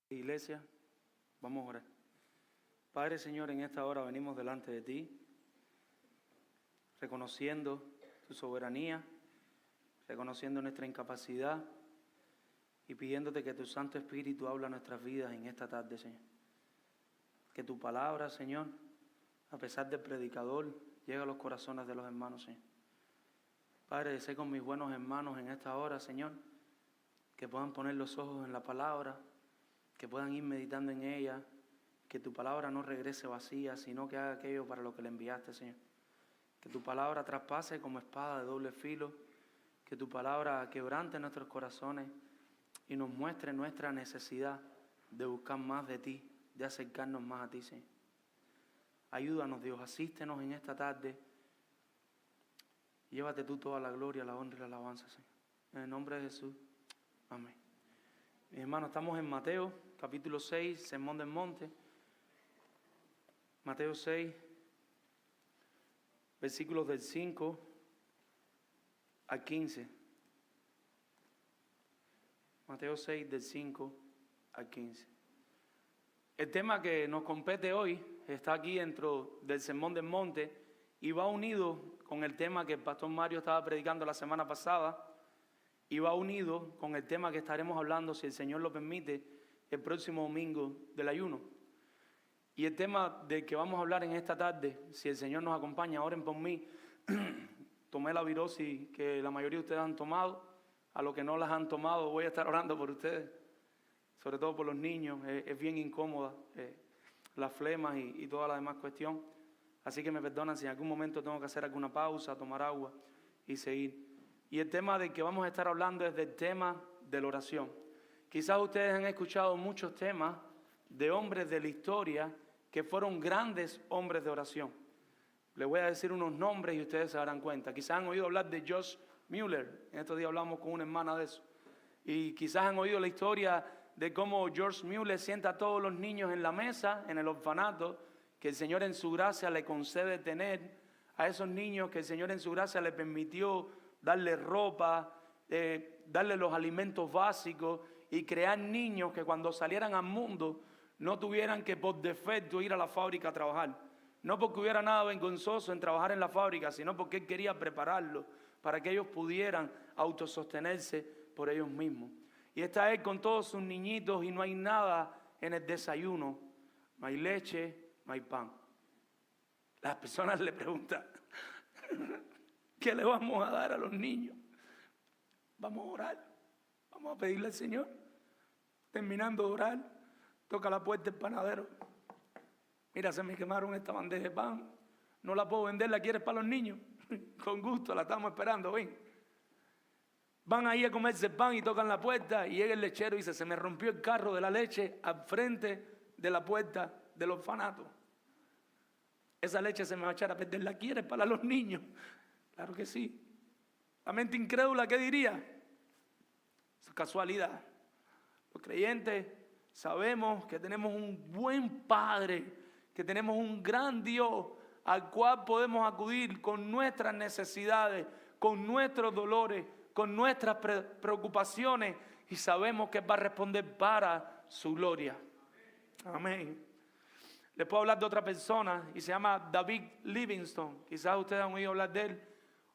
Iglesia, vamos a orar. Padre, Señor, en esta hora venimos delante de ti, reconociendo tu soberanía, reconociendo nuestra incapacidad y pidiéndote que tu Santo Espíritu hable a nuestras vidas en esta tarde, Señor. Que tu palabra, Señor, a pesar del predicador, llegue a los corazones de los hermanos, Señor. Padre, deseo con mis buenos hermanos en esta hora, Señor, que puedan poner los ojos en la palabra, que puedan ir meditando en ella, que tu palabra no regrese vacía, sino que haga aquello para lo que le enviaste, Señor. Que tu palabra traspase como espada de doble filo, que tu palabra quebrante nuestros corazones y nos muestre nuestra necesidad de buscar más de ti, de acercarnos más a ti, Señor. Ayúdanos, Dios, asístenos en esta tarde. Llévate tú toda la gloria, la honra y la alabanza, Señor. En el nombre de Jesús. Amén. Mis hermanos, estamos en Mateo, capítulo 6, Sermón del Monte. Mateo 6, versículos del 5 al 15. Mateo 6, del 5 al 15. El tema que nos compete hoy está aquí dentro del Sermón del Monte y va unido con el tema que el pastor Mario estaba predicando la semana pasada y va unido con el tema que estaremos hablando, si el Señor lo permite, el próximo domingo del ayuno. Y el tema del que vamos a hablar en esta tarde, si el Señor nos acompaña, oren por mí. Tomé la virosis que la mayoría de ustedes han tomado. A los que no las han tomado voy a estar orando por ustedes, sobre todo por los niños. Es bien incómoda las flemas y toda la demás cuestión. Así que me perdonan si en algún momento tengo que hacer alguna pausa, tomar agua y seguir. Y el tema del que vamos a estar hablando es del tema de la oración. Quizás ustedes han escuchado muchos temas de hombres de la historia que fueron grandes hombres de oración. Les voy a decir unos nombres y ustedes se darán cuenta. Quizás han oído hablar de George Mueller. En estos días hablamos con una hermana de eso. Y quizás han oído la historia de cómo George Mueller sienta a todos los niños en la mesa, en el orfanato, que el Señor en su gracia le concede tener, a esos niños que el Señor en su gracia le permitió darle ropa, darle los alimentos básicos y crear niños que cuando salieran al mundo no tuvieran que por defecto ir a la fábrica a trabajar. No porque hubiera nada vergonzoso en trabajar en la fábrica, sino porque Él quería prepararlos para que ellos pudieran autosostenerse por ellos mismos. Y está Él con todos sus niñitos y no hay nada en el desayuno, no hay leche, no hay pan. Las personas le preguntan, ¿qué le vamos a dar a los niños? Vamos a orar, vamos a pedirle al Señor. Terminando de orar, toca la puerta el panadero. Mira, se me quemaron esta bandeja de pan, no la puedo vender, ¿la quieres para los niños? Con gusto, la estamos esperando, ven. Van ahí a comerse el pan y tocan la puerta y llega el lechero y dice, se me rompió el carro de la leche al frente de la puerta del orfanato. Esa leche se me va a echar a perder, ¿la quieres para los niños? Claro que sí. La mente incrédula, ¿qué diría? Es casualidad. Los creyentes sabemos que tenemos un buen Padre, que tenemos un gran Dios al cual podemos acudir con nuestras necesidades, con nuestros dolores, con nuestras preocupaciones y sabemos que va a responder para su gloria. Amén. Les puedo hablar de otra persona y se llama David Livingstone. Quizás ustedes han oído hablar de él.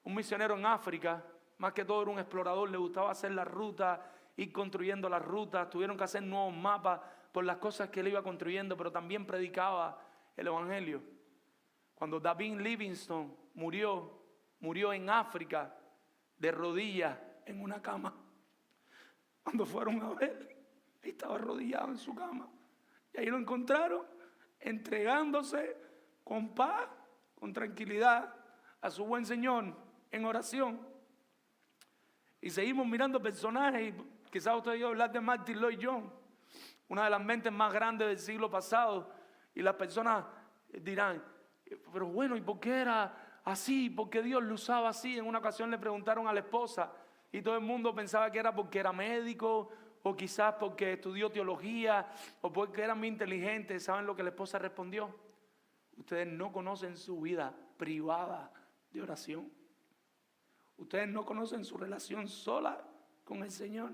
Un misionero en África, más que todo era un explorador, le gustaba hacer la ruta, ir construyendo las rutas. Tuvieron que hacer nuevos mapas por las cosas que él iba construyendo, pero también predicaba el evangelio. Cuando David Livingstone murió en África de rodillas en una cama. Cuando fueron a ver, ahí estaba arrodillado en su cama. Y ahí lo encontraron entregándose con paz, con tranquilidad a su buen Señor en oración. Y seguimos mirando personajes. Y quizás usted oído hablar de Martin Lloyd Jones, una de las mentes más grandes del siglo pasado. Y las personas dirán, pero bueno, ¿y por qué era así? ¿Por qué Dios lo usaba así? En una ocasión le preguntaron a la esposa y todo el mundo pensaba que era porque era médico o quizás porque estudió teología o porque era muy inteligente. ¿Saben lo que la esposa respondió? Ustedes no conocen su vida privada de oración. Ustedes no conocen su relación sola con el Señor.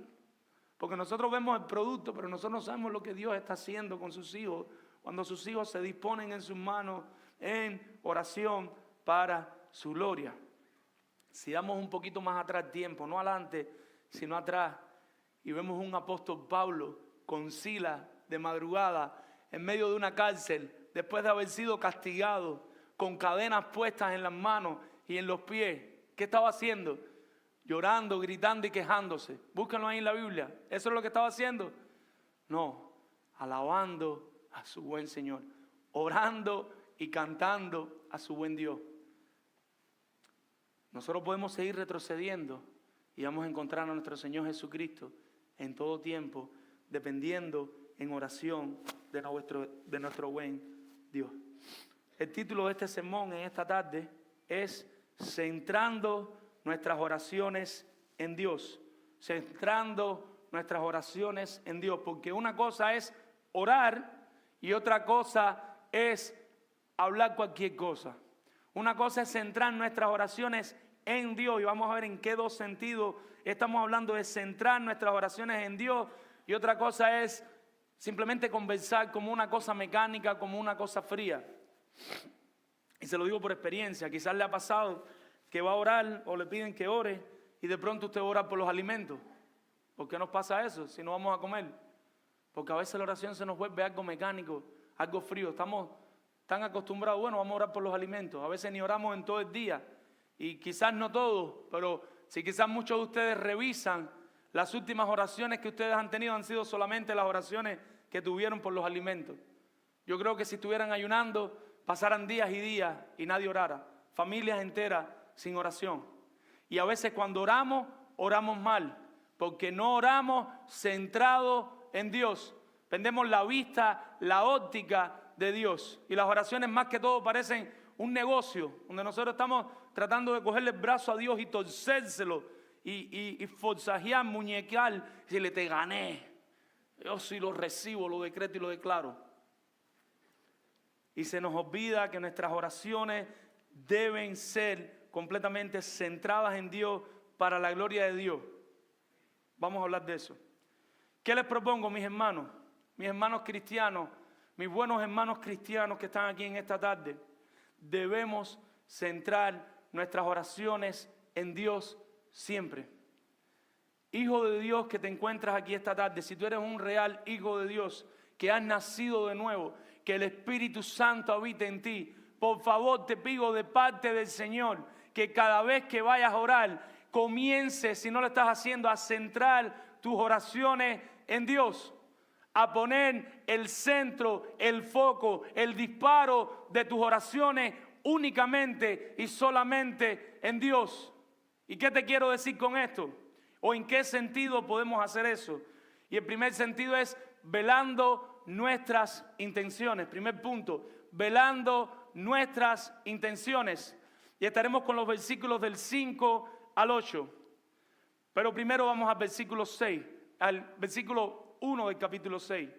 Porque nosotros vemos el producto, pero nosotros no sabemos lo que Dios está haciendo con sus hijos, cuando sus hijos se disponen en sus manos en oración para su gloria. Si damos un poquito más atrás tiempo, no adelante, sino atrás, y vemos un apóstol Pablo con Silas de madrugada en medio de una cárcel, después de haber sido castigado, con cadenas puestas en las manos y en los pies. ¿Qué estaba haciendo? Llorando, gritando y quejándose. Búsquenlo ahí en la Biblia. ¿Eso es lo que estaba haciendo? No, alabando a su buen Señor, orando y cantando a su buen Dios. Nosotros podemos seguir retrocediendo y vamos a encontrar a nuestro Señor Jesucristo en todo tiempo, dependiendo en oración de nuestro buen Dios. El título de este sermón en esta tarde es Centrando nuestras oraciones en Dios. Centrando nuestras oraciones en Dios. Porque una cosa es orar y otra cosa es hablar cualquier cosa. Una cosa es centrar nuestras oraciones en Dios. Y vamos a ver en qué dos sentidos estamos hablando de centrar nuestras oraciones en Dios. Y otra cosa es simplemente conversar como una cosa mecánica, como una cosa fría. Y se lo digo por experiencia. Quizás le ha pasado que va a orar o le piden que ore y de pronto usted ora por los alimentos. ¿Por qué nos pasa eso si no vamos a comer? Porque a veces la oración se nos vuelve algo mecánico, algo frío. Estamos tan acostumbrados, bueno, vamos a orar por los alimentos. A veces ni oramos en todo el día. Y quizás no todos, pero si quizás muchos de ustedes revisan las últimas oraciones que ustedes han tenido, han sido solamente las oraciones que tuvieron por los alimentos. Yo creo que si estuvieran ayunando, pasaran días y días y nadie orara. Familias enteras sin oración. Y a veces cuando oramos, oramos mal, porque no oramos centrados en Dios. Perdemos la vista, la óptica de Dios. Y las oraciones más que todo parecen un negocio, donde nosotros estamos tratando de cogerle el brazo a Dios y torcérselo y forzajear, muñequear, y decirle, te gané. Yo sí lo recibo, lo decreto y lo declaro. Y se nos olvida que nuestras oraciones deben ser completamente centradas en Dios para la gloria de Dios. Vamos a hablar de eso. ¿Qué les propongo, mis hermanos cristianos, mis buenos hermanos cristianos que están aquí en esta tarde? Debemos centrar nuestras oraciones en Dios siempre. Hijo de Dios que te encuentras aquí esta tarde, si tú eres un real hijo de Dios, que has nacido de nuevo, que el Espíritu Santo habite en ti, por favor te pido de parte del Señor que cada vez que vayas a orar, comiences, si no lo estás haciendo, a centrar tus oraciones en Dios, a poner el centro, el foco, el disparo de tus oraciones únicamente y solamente en Dios. ¿Y qué te quiero decir con esto? ¿O en qué sentido podemos hacer eso? Y el primer sentido es velando nuestras intenciones. Primer punto, velando nuestras intenciones. Y estaremos con los versículos del 5 al 8. Pero primero vamos al versículo 6, al versículo 1 del capítulo 6.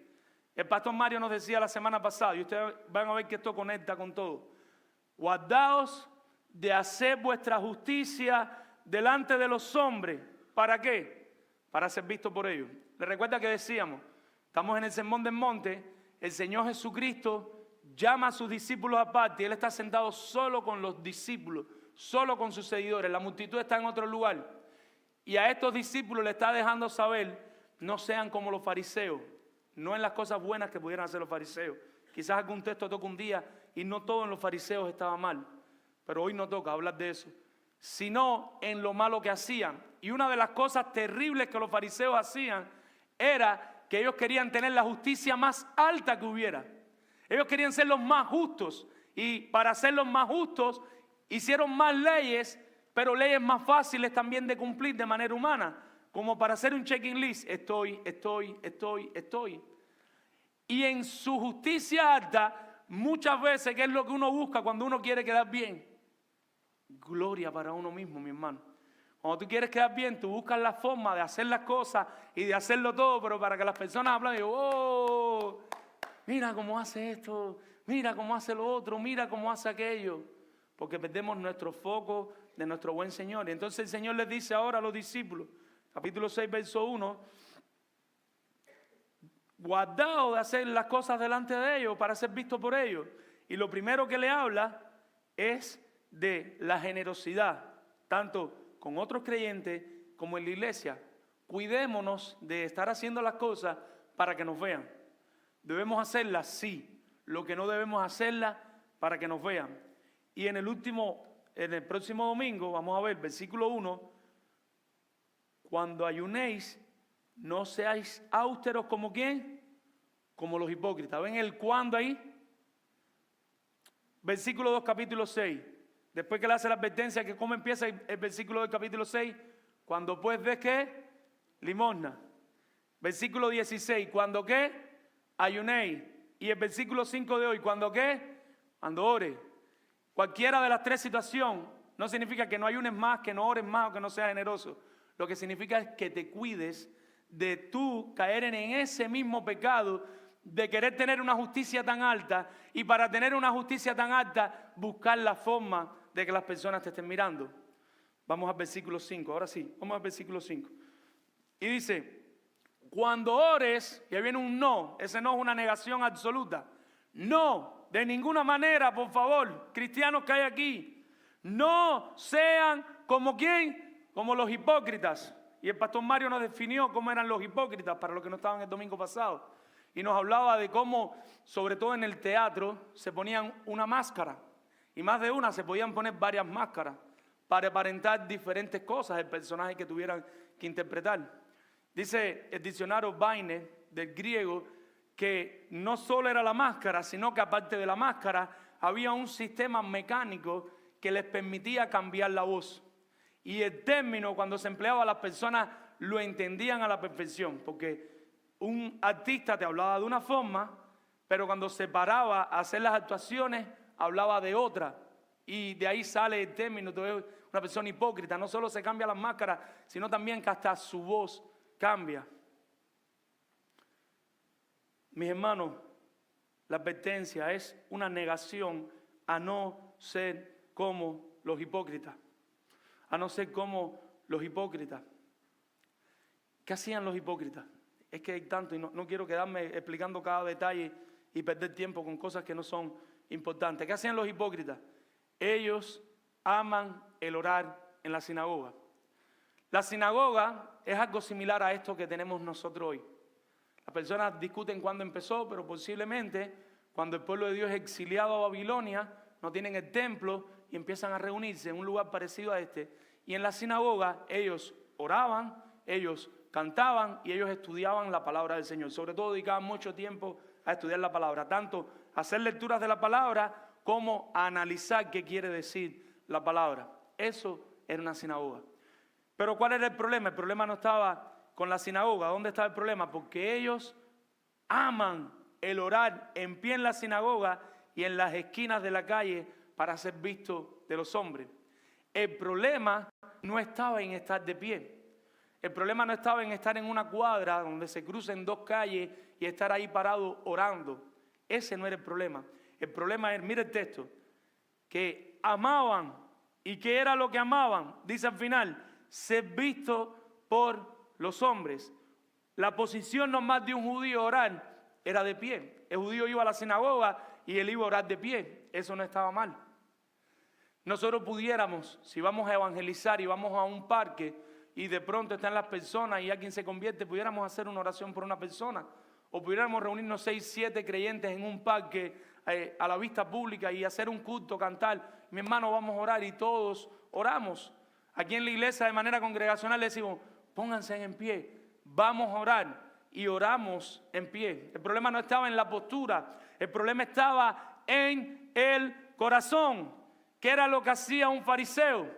El pastor Mario nos decía la semana pasada, y ustedes van a ver que esto conecta con todo. Guardaos de hacer vuestra justicia delante de los hombres. ¿Para qué? Para ser visto por ellos. ¿Les recuerda que decíamos? Estamos en el Sermón del Monte, el Señor Jesucristo llama a sus discípulos aparte y Él está sentado solo con los discípulos, solo con sus seguidores. La multitud está en otro lugar. Y a estos discípulos le está dejando saber, no sean como los fariseos, no en las cosas buenas que pudieran hacer los fariseos. Quizás algún texto toca un día y no todo en los fariseos estaba mal, pero hoy no toca hablar de eso, sino en lo malo que hacían. Y una de las cosas terribles que los fariseos hacían era que ellos querían tener la justicia más alta que hubiera. Ellos querían ser los más justos y para ser los más justos hicieron más leyes, pero leyes más fáciles también de cumplir de manera humana, como para hacer un checking list, estoy. Y en su justicia alta, muchas veces, ¿qué es lo que uno busca cuando uno quiere quedar bien? Gloria para uno mismo, mi hermano. Cuando tú quieres quedar bien, tú buscas la forma de hacer las cosas y de hacerlo todo, pero para que las personas hablen y digan, oh, mira cómo hace esto, mira cómo hace lo otro, mira cómo hace aquello. Porque perdemos nuestro foco de nuestro buen Señor. Y entonces el Señor les dice ahora a los discípulos, capítulo 6, verso 1, guardado de hacer las cosas delante de ellos para ser visto por ellos. Y lo primero que le habla es de la generosidad, tanto con otros creyentes como en la iglesia. Cuidémonos de estar haciendo las cosas para que nos vean. Debemos hacerlas, sí. Lo que no debemos hacerlas para que nos vean. Y en el próximo domingo, vamos a ver, versículo 1, cuando ayunéis, no seáis austeros como ¿quién? Como los hipócritas. ¿Ven el cuándo ahí? Versículo 2, capítulo 6. Después que le hace la advertencia, que cómo empieza el versículo del capítulo 6. Cuando pues ves ¿qué? Limosna. Versículo 16. Cuando ¿qué? Ayunéis. Y el versículo 5 de hoy. ¿Cuando qué? Cuando ore. Cualquiera de las tres situaciones no significa que no ayunes más, que no ores más o que no seas generoso. Lo que significa es que te cuides de tú caer en ese mismo pecado de querer tener una justicia tan alta y para tener una justicia tan alta buscar la forma de que las personas te estén mirando. Vamos al versículo 5, ahora sí, vamos al versículo 5. Y dice, cuando ores, y ahí viene un no, ese no es una negación absoluta. No, de ninguna manera, por favor, cristianos que hay aquí, no sean como ¿quién? Como los hipócritas. Y el pastor Mario nos definió cómo eran los hipócritas para los que no estaban el domingo pasado. Y nos hablaba de cómo, sobre todo en el teatro, se ponían una máscara. Y más de una, se podían poner varias máscaras para aparentar diferentes cosas el personaje que tuvieran que interpretar. Dice el diccionario Vine del griego que no solo era la máscara, sino que aparte de la máscara había un sistema mecánico que les permitía cambiar la voz. Y el término, cuando se empleaba, las personas lo entendían a la perfección, porque un artista te hablaba de una forma, pero cuando se paraba a hacer las actuaciones, hablaba de otra. Y de ahí sale el término, tú eres una persona hipócrita. No solo se cambia las máscaras, sino también que hasta su voz cambia. Mis hermanos, la advertencia es una negación a no ser como los hipócritas. A no ser como los hipócritas. ¿Qué hacían los hipócritas? Es que hay tanto y no quiero quedarme explicando cada detalle y perder tiempo con cosas que no son importantes. ¿Qué hacían los hipócritas? Ellos aman el orar en la sinagoga. La sinagoga es algo similar a esto que tenemos nosotros hoy. Las personas discuten cuándo empezó, pero posiblemente cuando el pueblo de Dios es exiliado a Babilonia, no tienen el templo y empiezan a reunirse en un lugar parecido a este. Y en la sinagoga ellos oraban, ellos cantaban y ellos estudiaban la palabra del Señor. Sobre todo dedicaban mucho tiempo a estudiar la palabra, tanto a hacer lecturas de la palabra como a analizar qué quiere decir la palabra. Eso era una sinagoga. Pero ¿cuál era el problema? El problema no estaba con la sinagoga. ¿Dónde estaba el problema? Porque ellos aman el orar en pie en la sinagoga y en las esquinas de la calle para ser vistos de los hombres. El problema no estaba en estar de pie. El problema no estaba en estar en una cuadra donde se crucen dos calles y estar ahí parado orando. Ese no era el problema. El problema es, mire el texto, que amaban. ¿Y qué era lo que amaban? Dice al final, ser visto por los hombres. La posición normal de un judío orar era de pie. El judío iba a la sinagoga y él iba a orar de pie. Eso no estaba mal. Nosotros pudiéramos, si vamos a evangelizar y vamos a un parque y de pronto están las personas y alguien se convierte, pudiéramos hacer una oración por una persona. O pudiéramos reunirnos 6, 7 creyentes en un parque a la vista pública y hacer un culto, cantar. Mi hermano, vamos a orar y todos oramos. Aquí en la iglesia de manera congregacional le decimos, pónganse en pie, vamos a orar y oramos en pie. El problema no estaba en la postura, el problema estaba en el corazón. ¿Qué era lo que hacía un fariseo?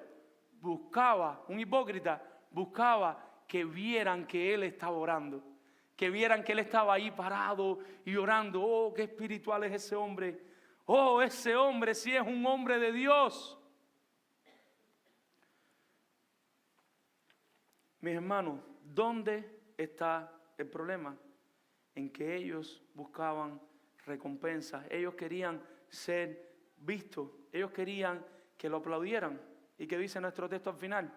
Buscaba, un hipócrita, buscaba que vieran que él estaba orando, que vieran que él estaba ahí parado y orando. Oh, qué espiritual es ese hombre. Oh, ese hombre sí es un hombre de Dios. Mis hermanos, ¿dónde está el problema? En que ellos buscaban recompensas. Ellos querían ser vistos. Ellos querían que lo aplaudieran. ¿Y qué dice nuestro texto al final?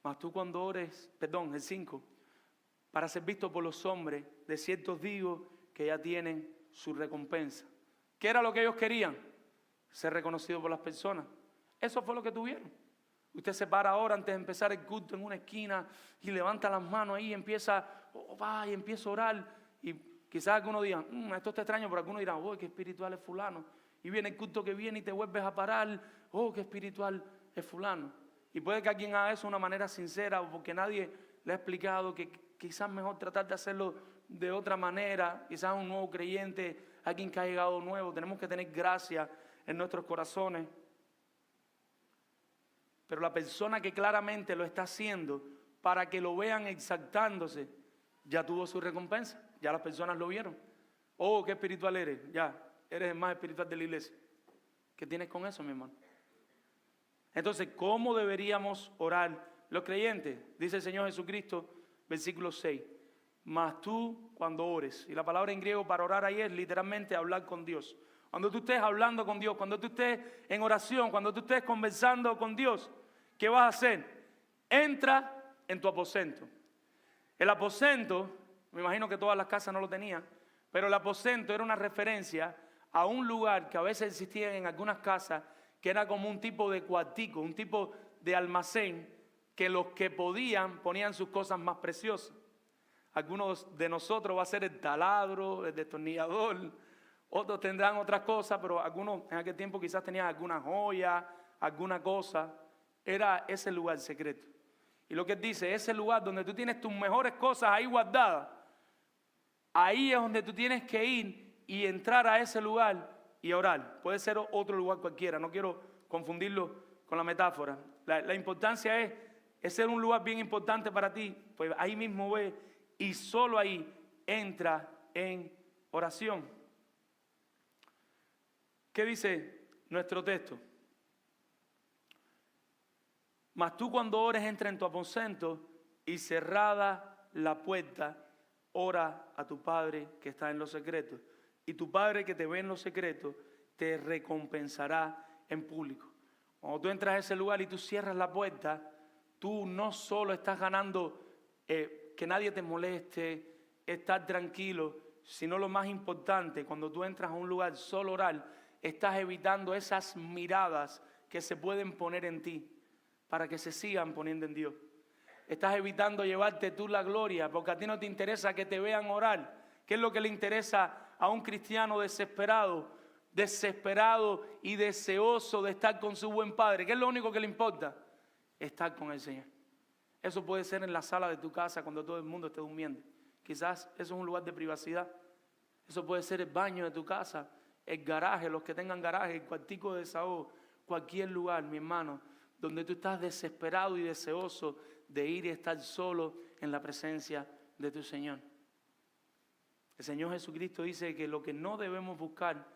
Mas tú cuando ores, el 5, para ser visto por los hombres. De cierto os digo que ya tienen su recompensa. ¿Qué era lo que ellos querían? Ser reconocidos por las personas. Eso fue lo que tuvieron. Usted se para ahora antes de empezar el culto en una esquina y levanta las manos ahí y empieza, y empieza a orar. Y quizás algunos digan, esto está extraño, pero algunos dirán, qué espiritual es fulano. Y viene el culto que viene y te vuelves a parar, qué espiritual es fulano. Y puede que alguien haga eso de una manera sincera o porque nadie le ha explicado que quizás mejor tratar de hacerlo de otra manera. Quizás un nuevo creyente, alguien que ha llegado nuevo. Tenemos que tener gracia en nuestros corazones. Pero la persona que claramente lo está haciendo para que lo vean exaltándose, ya tuvo su recompensa. Ya las personas lo vieron. Qué espiritual eres. Ya, eres el más espiritual de la iglesia. ¿Qué tienes con eso, mi hermano? Entonces, ¿cómo deberíamos orar los creyentes? Dice el Señor Jesucristo, versículo 6. Mas tú cuando ores, y la palabra en griego para orar ahí es literalmente hablar con Dios. Cuando tú estés hablando con Dios, cuando tú estés en oración, cuando tú estés conversando con Dios, ¿qué vas a hacer? Entra en tu aposento. El aposento, me imagino que todas las casas no lo tenían, pero el aposento era una referencia a un lugar que a veces existía en algunas casas, que era como un tipo de cuartico, un tipo de almacén, que los que podían ponían sus cosas más preciosas. Algunos de nosotros va a ser el taladro, el destornillador, otros tendrán otras cosas, pero algunos en aquel tiempo quizás tenían alguna joya, alguna cosa. Era ese lugar secreto. Y lo que dice, ese lugar donde tú tienes tus mejores cosas ahí guardadas, ahí es donde tú tienes que ir y entrar a ese lugar y orar. Puede ser otro lugar cualquiera, no quiero confundirlo con la metáfora. La importancia es ser un lugar bien importante para ti, pues ahí mismo ve y solo ahí entra en oración. ¿Qué dice nuestro texto? Mas tú cuando ores entra en tu aposento y cerrada la puerta, ora a tu Padre que está en los secretos. Y tu Padre que te ve en los secretos te recompensará en público. Cuando tú entras a ese lugar y tú cierras la puerta, tú no solo estás ganando que nadie te moleste, estar tranquilo, sino lo más importante, cuando tú entras a un lugar solo orar, estás evitando esas miradas que se pueden poner en ti para que se sigan poniendo en Dios. Estás evitando llevarte tú la gloria porque a ti no te interesa que te vean orar. ¿Qué es lo que le interesa a un cristiano desesperado y deseoso de estar con su buen Padre? ¿Qué es lo único que le importa? Estar con el Señor. Eso puede ser en la sala de tu casa cuando todo el mundo esté durmiendo. Quizás eso es un lugar de privacidad. Eso puede ser el baño de tu casa, el garaje, los que tengan garaje, el cuartico de desahogo, cualquier lugar, mi hermano, donde tú estás desesperado y deseoso de ir y estar solo en la presencia de tu Señor. El Señor Jesucristo dice que lo que no debemos buscar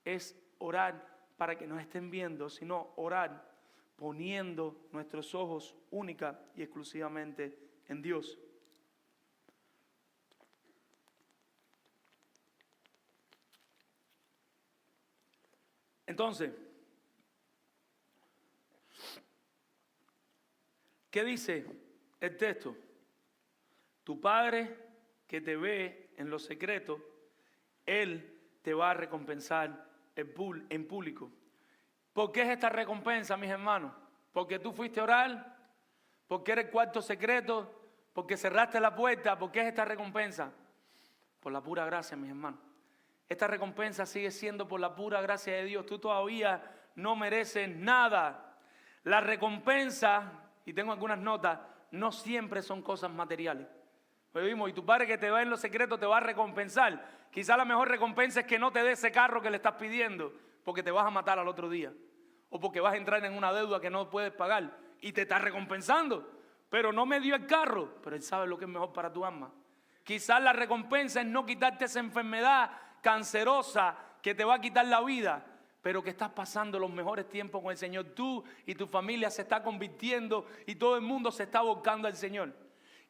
es orar para que nos estén viendo, sino orar poniendo nuestros ojos única y exclusivamente en Dios. Entonces, ¿qué dice el texto? Tu Padre que te ve en lo secreto, Él te va a recompensar en público. ¿Por qué es esta recompensa, mis hermanos? Porque tú fuiste a orar, porque era el cuarto secreto, porque cerraste la puerta. ¿Por qué es esta recompensa? Por la pura gracia, mis hermanos. Esta recompensa sigue siendo por la pura gracia de Dios. Tú todavía no mereces nada. La recompensa, y tengo algunas notas, no siempre son cosas materiales. Y tu Padre que te va en los secretos te va a recompensar. Quizá la mejor recompensa es que no te dé ese carro que le estás pidiendo, porque te vas a matar al otro día. O porque vas a entrar en una deuda que no puedes pagar y te está recompensando. Pero no me dio el carro, pero Él sabe lo que es mejor para tu alma. Quizás la recompensa es no quitarte esa enfermedad cancerosa que te va a quitar la vida, pero que estás pasando los mejores tiempos con el Señor. Tú y tu familia se está convirtiendo y todo el mundo se está volcando al Señor.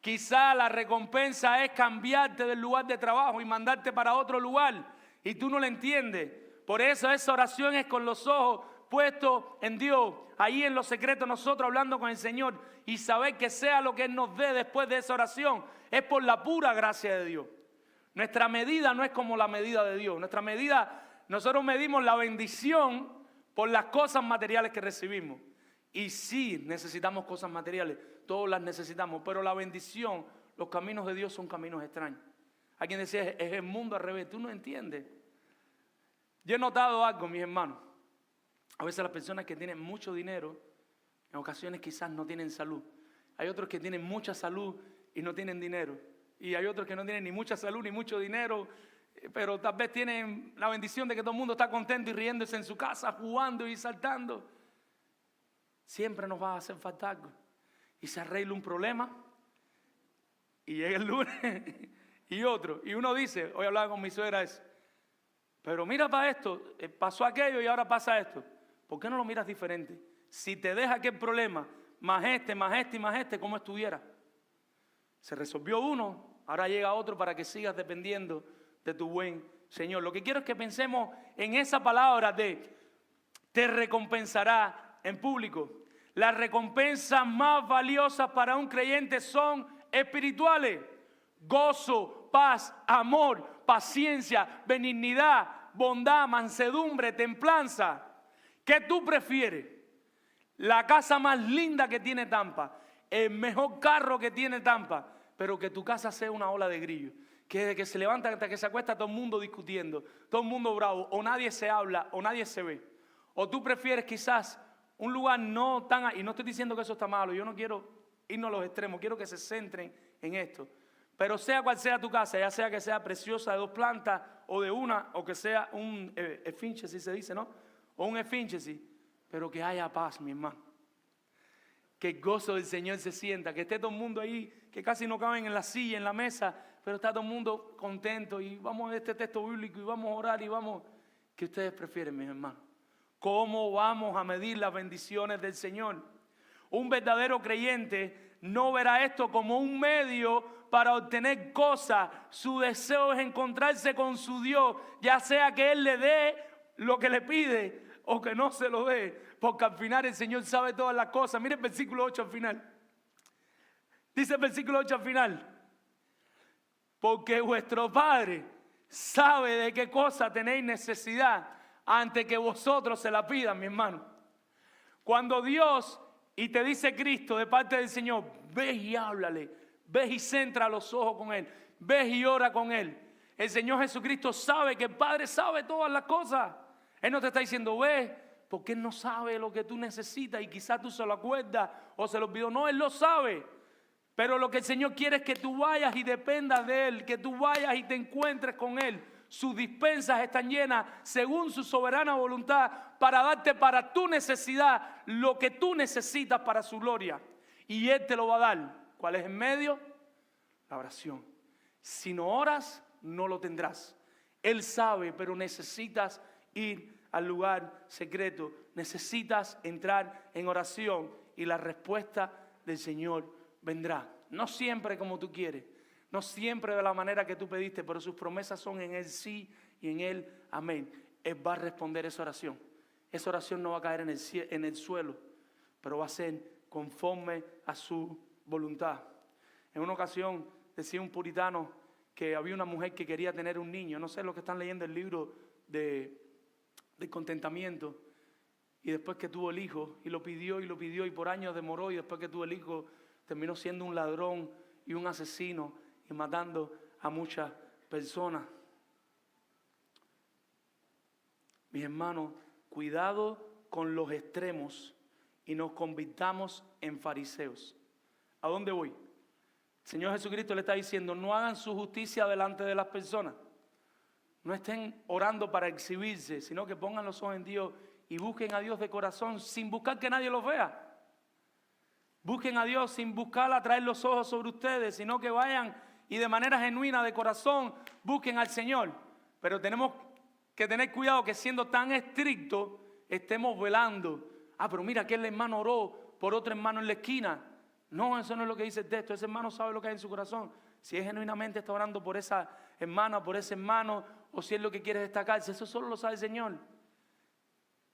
Quizá la recompensa es cambiarte del lugar de trabajo y mandarte para otro lugar y tú no lo entiendes. Por eso esa oración es con los ojos puesto en Dios, ahí en lo secreto, nosotros hablando con el Señor y saber que sea lo que Él nos dé después de esa oración, es por la pura gracia de Dios. Nuestra medida no es como la medida de Dios. Nuestra medida, nosotros medimos la bendición por las cosas materiales que recibimos. Y sí, necesitamos cosas materiales, todos las necesitamos, pero la bendición, los caminos de Dios son caminos extraños. Alguien decía, es el mundo al revés, tú no entiendes. Yo he notado algo, mis hermanos. A veces las personas que tienen mucho dinero, en ocasiones quizás no tienen salud. Hay otros que tienen mucha salud y no tienen dinero. Y hay otros que no tienen ni mucha salud ni mucho dinero, pero tal vez tienen la bendición de que todo el mundo está contento y riéndose en su casa, jugando y saltando. Siempre nos va a hacer falta algo. Y se arregla un problema y llega el lunes y otro. Y uno dice, hoy hablaba con mi suegra eso, pero mira para esto, pasó aquello y ahora pasa esto. ¿Por qué no lo miras diferente? Si te deja aquel problema, más este, y más este, ¿cómo estuviera? Se resolvió uno, ahora llega otro para que sigas dependiendo de tu buen Señor. Lo que quiero es que pensemos en esa palabra de te recompensará en público. Las recompensas más valiosas para un creyente son espirituales. Gozo, paz, amor, paciencia, benignidad, bondad, mansedumbre, templanza. ¿Qué tú prefieres? La casa más linda que tiene Tampa, el mejor carro que tiene Tampa, pero que tu casa sea una ola de grillo. Que desde que se levanta hasta que se acuesta todo el mundo discutiendo, todo el mundo bravo, o nadie se habla, o nadie se ve. O tú prefieres quizás un lugar no tan... Y no estoy diciendo que eso está malo, yo no quiero irnos a los extremos, quiero que se centren en esto. Pero sea cual sea tu casa, ya sea que sea preciosa de 2 plantas o de una, o que sea un efínchesi, se dice, ¿no? O un efínchesi, pero que haya paz, mi hermano. Que el gozo del Señor se sienta, que esté todo el mundo ahí, que casi no caben en la silla, en la mesa, pero está todo el mundo contento y vamos a este texto bíblico y vamos a orar y vamos. ¿Qué ustedes prefieren, mis hermanos? ¿Cómo vamos a medir las bendiciones del Señor? Un verdadero creyente no verá esto como un medio para obtener cosas. Su deseo es encontrarse con su Dios, ya sea que Él le dé lo que le pide o que no se lo dé, porque al final el Señor sabe todas las cosas. Mire el versículo 8 al final. Dice el versículo 8 al final. Porque vuestro Padre sabe de qué cosa tenéis necesidad antes que vosotros se la pidan, mi hermano. Cuando Dios y te dice Cristo de parte del Señor, ves y háblale, ves y centra los ojos con Él, ves y ora con Él. El Señor Jesucristo sabe que el Padre sabe todas las cosas. Él no te está diciendo, ve, porque Él no sabe lo que tú necesitas y quizás tú se lo acuerdas o se lo olvidó. No, Él lo sabe. Pero lo que el Señor quiere es que tú vayas y dependas de Él, que tú vayas y te encuentres con Él. Sus dispensas están llenas según su soberana voluntad para darte para tu necesidad lo que tú necesitas para su gloria. Y Él te lo va a dar. ¿Cuál es el medio? La oración. Si no oras, no lo tendrás. Él sabe, pero necesitas ir al lugar secreto. Necesitas entrar en oración y la respuesta del Señor vendrá. No siempre como tú quieres. No siempre de la manera que tú pediste, pero sus promesas son en Él sí y en Él amén. Él va a responder esa oración. Esa oración no va a caer en el suelo, pero va a ser conforme a su voluntad. En una ocasión decía un puritano que había una mujer que quería tener un niño. No sé los que están leyendo el libro de contentamiento. Y después que tuvo el hijo, y lo pidió y por años demoró, y después que tuvo el hijo terminó siendo un ladrón y un asesino y matando a muchas personas. Mis hermanos, cuidado con los extremos y nos convirtamos en fariseos. ¿A dónde voy? El Señor Jesucristo le está diciendo, no hagan su justicia delante de las personas. No estén orando para exhibirse, sino que pongan los ojos en Dios y busquen a Dios de corazón sin buscar que nadie los vea. Busquen a Dios sin buscar atraer los ojos sobre ustedes, sino que vayan y de manera genuina, de corazón, busquen al Señor. Pero tenemos que tener cuidado que siendo tan estrictos, estemos velando. Pero mira, aquel hermano oró por otro hermano en la esquina. No, eso no es lo que dice el texto. Ese hermano sabe lo que hay en su corazón. Si es genuinamente está orando por esa hermana, por ese hermano, o si es lo que quiere destacarse, eso solo lo sabe el Señor.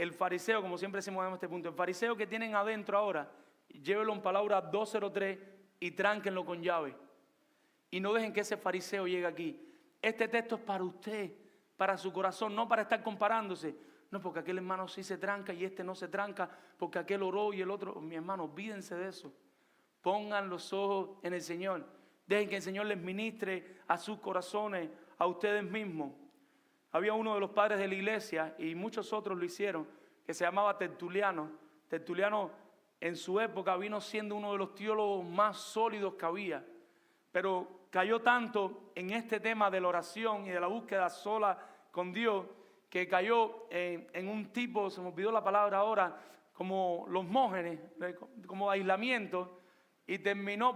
el fariseo, como siempre decimos en este punto, el fariseo que tienen adentro ahora, llévelo en palabra 203 y tránquenlo con llave. Y no dejen que ese fariseo llegue aquí. Este texto es para usted, para su corazón, no para estar comparándose. No, porque aquel hermano sí se tranca y este no se tranca, porque aquel oró y el otro. Mi hermano, olvídense de eso. Pongan los ojos en el Señor. Dejen que el Señor les ministre a sus corazones, a ustedes mismos. Había uno de los padres de la iglesia, y muchos otros lo hicieron, que se llamaba Tertuliano. Tertuliano en su época vino siendo uno de los teólogos más sólidos que había. Pero cayó tanto en este tema de la oración y de la búsqueda sola con Dios, que cayó en un tipo, se me olvidó la palabra ahora, como los monjes, como aislamiento, y terminó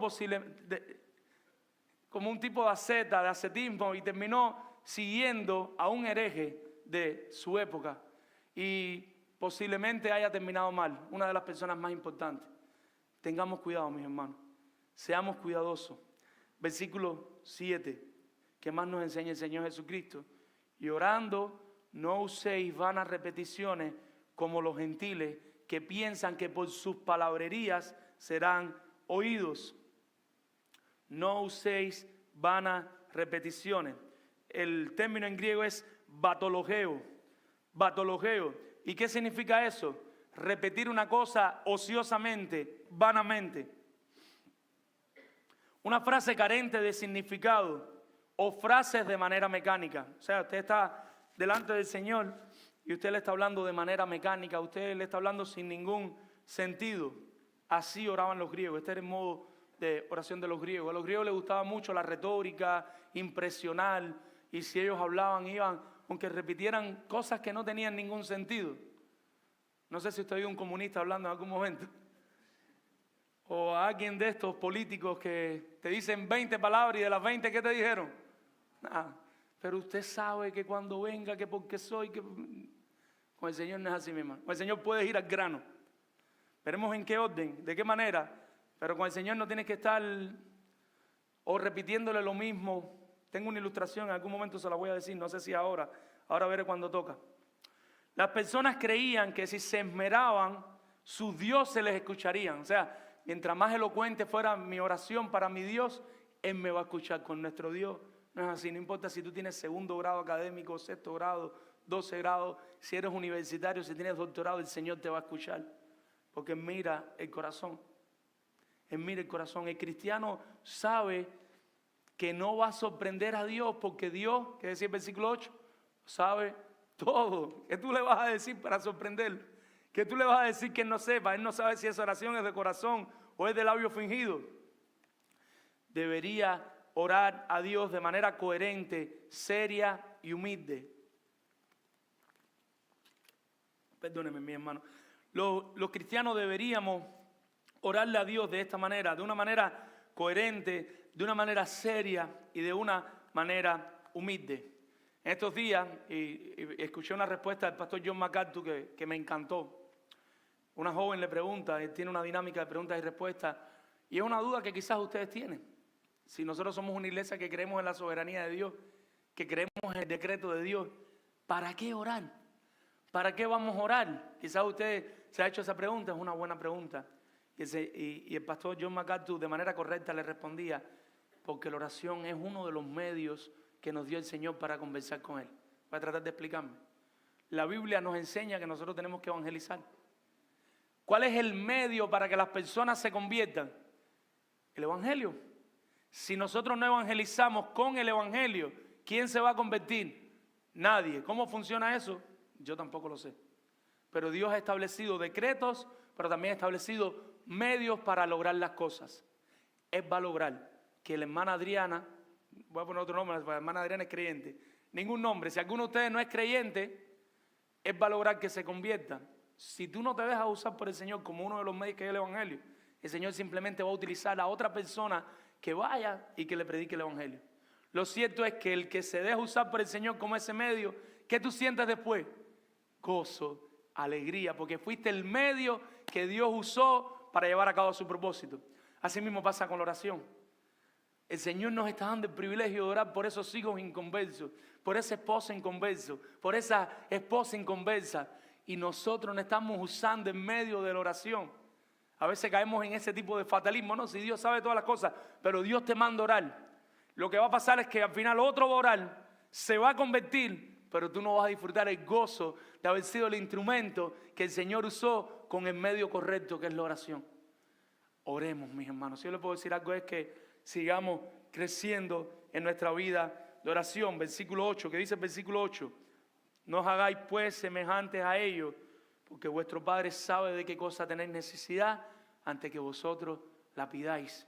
como un tipo de asceta, de ascetismo, y terminó siguiendo a un hereje de su época. Y posiblemente haya terminado mal, una de las personas más importantes. Tengamos cuidado, mis hermanos, seamos cuidadosos. Versículo 7, que más nos enseña el Señor Jesucristo. Y orando, no uséis vanas repeticiones como los gentiles que piensan que por sus palabrerías serán oídos. No uséis vanas repeticiones. El término en griego es batologeo. Batologeo. ¿Y qué significa eso? Repetir una cosa ociosamente, vanamente. Una frase carente de significado o frases de manera mecánica. O sea, usted está delante del Señor y usted le está hablando de manera mecánica, usted le está hablando sin ningún sentido. Así oraban los griegos. Este era el modo de oración de los griegos. A los griegos les gustaba mucho la retórica, impresionar, y si ellos hablaban, iban, aunque repitieran cosas que no tenían ningún sentido. No sé si usted vio un comunista hablando en algún momento, o a alguien de estos políticos que te dicen 20 palabras y de las 20, ¿qué te dijeron? Nada. Pero usted sabe que cuando venga, que porque soy, que... Con el Señor no es así, mi hermano. Con el Señor puedes ir al grano. Veremos en qué orden, de qué manera. Pero con el Señor no tienes que estar o repitiéndole lo mismo. Tengo una ilustración, en algún momento se la voy a decir, no sé si ahora veré cuando toca. Las personas creían que si se esmeraban, sus dioses les escucharían. O sea, mientras más elocuente fuera mi oración para mi Dios, Él me va a escuchar. Con nuestro Dios no es así. No importa si tú tienes 2º grado académico, 6º grado, 12 grados, si eres universitario, si tienes doctorado, el Señor te va a escuchar. Porque Él mira el corazón. Él mira el corazón. El cristiano sabe que no va a sorprender a Dios, porque Dios, que decía el versículo 8, sabe todo. ¿Qué tú le vas a decir para sorprenderlo? ¿Qué tú le vas a decir que Él no sepa? Él no sabe si esa oración es de corazón o es de labio fingido. Debería orar a Dios de manera coherente, seria y humilde. Perdónenme, mi hermano. Los cristianos deberíamos orarle a Dios de esta manera, de una manera coherente, de una manera seria y de una manera humilde. En estos días y escuché una respuesta del pastor John MacArthur que me encantó. Una joven le pregunta, él tiene una dinámica de preguntas y respuestas, y es una duda que quizás ustedes tienen. Si nosotros somos una iglesia que creemos en la soberanía de Dios, que creemos en el decreto de Dios, ¿para qué orar? ¿Para qué vamos a orar? Quizás usted se ha hecho esa pregunta, es una buena pregunta. Y el pastor John MacArthur de manera correcta le respondía, porque la oración es uno de los medios que nos dio el Señor para conversar con Él. Voy a tratar de explicarme. La Biblia nos enseña que nosotros tenemos que evangelizar. ¿Cuál es el medio para que las personas se conviertan? El Evangelio. Si nosotros no evangelizamos con el Evangelio, ¿quién se va a convertir? Nadie. ¿Cómo funciona eso? Yo tampoco lo sé. Pero Dios ha establecido decretos, pero también ha establecido medios para lograr las cosas. Él va a lograr que la hermana Adriana, voy a poner otro nombre, la hermana Adriana es creyente, ningún nombre, si alguno de ustedes no es creyente, Él va a lograr que se convierta. Si tú no te dejas usar por el Señor como uno de los medios que es el Evangelio, el Señor simplemente va a utilizar a otra persona que vaya y que le predique el Evangelio. Lo cierto es que el que se deja usar por el Señor como ese medio, ¿qué tú sientes después? Gozo, alegría, porque fuiste el medio que Dios usó para llevar a cabo su propósito. Así mismo pasa con la oración. El Señor nos está dando el privilegio de orar por esos hijos inconversos, por ese esposo inconverso, por esa esposa inconversa. y nosotros no estamos usando en medio de la oración. A veces caemos en ese tipo de fatalismo, no, si Dios sabe todas las cosas, pero Dios te manda a orar. Lo que va a pasar es que al final otro va a orar, se va a convertir, pero tú no vas a disfrutar el gozo de haber sido el instrumento que el Señor usó con el medio correcto, que es la oración. Oremos, mis hermanos. Si yo le puedo decir algo es que sigamos creciendo en nuestra vida de oración. Versículo 8, que dice el versículo 8, no os hagáis pues semejantes a ellos, porque vuestro Padre sabe de qué cosa tenéis necesidad antes que vosotros la pidáis.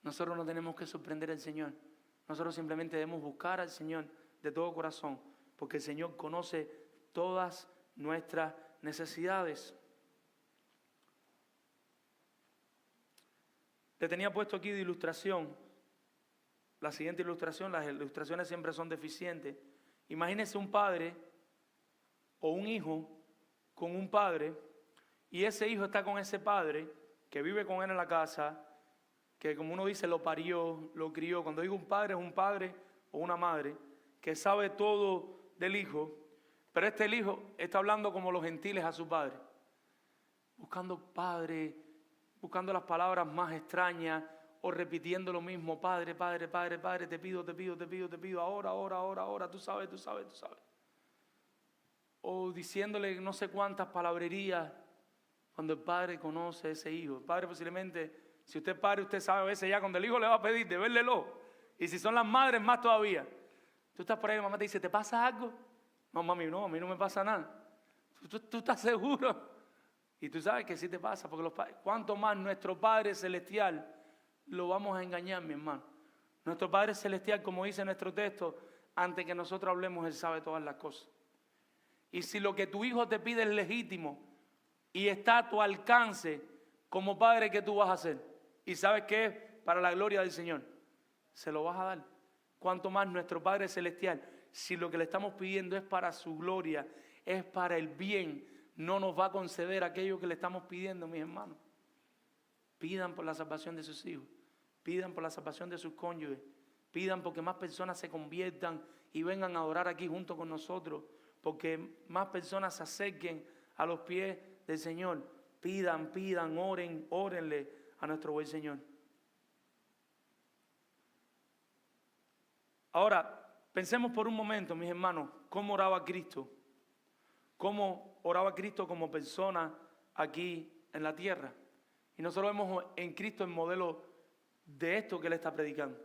Nosotros no tenemos que sorprender al Señor. Nosotros simplemente debemos buscar al Señor de todo corazón, porque el Señor conoce todas nuestras necesidades. Le tenía puesto aquí de ilustración, la siguiente ilustración. Las ilustraciones siempre son deficientes. Imagínese un padre o un hijo con un padre, y ese hijo está con ese padre que vive con él en la casa, que como uno dice lo parió, lo crió. Cuando digo un padre, es un padre o una madre que sabe todo del hijo, pero el hijo está hablando como los gentiles a su padre, buscando buscando las palabras más extrañas o repitiendo lo mismo, Padre, Padre, Padre, Padre, te pido, ahora, tú sabes. O diciéndole no sé cuántas palabrerías, cuando el padre conoce a ese hijo. El padre posiblemente, si usted es padre, usted sabe a veces ya cuando el hijo le va a pedir, devérlelo. Y si son las madres, más todavía. Tú estás por ahí, mamá te dice, ¿te pasa algo? No, mami, no, a mí no me pasa nada. ¿Tú estás seguro? Y tú sabes que sí te pasa, porque cuanto más nuestro Padre Celestial lo vamos a engañar, mi hermano. Nuestro Padre Celestial, como dice nuestro texto, antes que nosotros hablemos, Él sabe todas las cosas. Y si lo que tu hijo te pide es legítimo y está a tu alcance, como padre, ¿qué tú vas a hacer? Y sabes que es para la gloria del Señor, se lo vas a dar. Cuanto más nuestro Padre Celestial, si lo que le estamos pidiendo es para su gloria, es para el bien, no nos va a conceder aquello que le estamos pidiendo, mis hermanos. Pidan por la salvación de sus hijos, pidan por la salvación de sus cónyuges, pidan porque más personas se conviertan y vengan a adorar aquí junto con nosotros, porque más personas se acerquen a los pies del Señor. Pidan, órenle a nuestro buen Señor. Ahora, pensemos por un momento, mis hermanos, cómo oraba Cristo. Cómo oraba Cristo como persona aquí en la tierra. Y nosotros vemos en Cristo el modelo de esto que Él está predicando.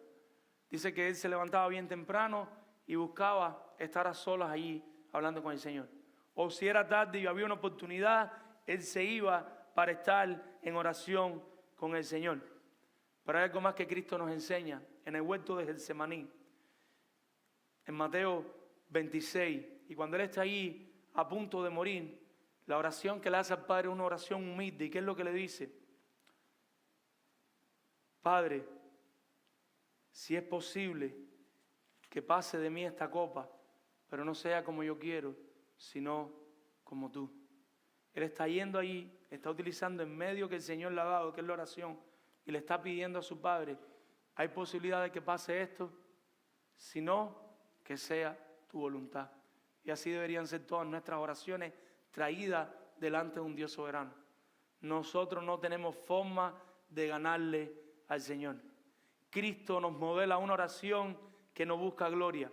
Dice que Él se levantaba bien temprano y buscaba estar a solas allí hablando con el Señor. O si era tarde y había una oportunidad, Él se iba para estar en oración con el Señor. Pero hay algo más que Cristo nos enseña en el huerto de Getsemaní, en Mateo 26. Y cuando Él está ahí a punto de morir, la oración que le hace al Padre es una oración humilde. ¿Y qué es lo que le dice? Padre, si es posible que pase de mí esta copa, pero no sea como yo quiero, sino como tú. Él está yendo ahí, está utilizando el medio que el Señor le ha dado, que es la oración, y le está pidiendo a su Padre, ¿hay posibilidad de que pase esto? Si no, que sea tu voluntad. Y así deberían ser todas nuestras oraciones traídas delante de un Dios soberano. Nosotros no tenemos forma de ganarle al Señor. Cristo nos modela una oración que no busca gloria.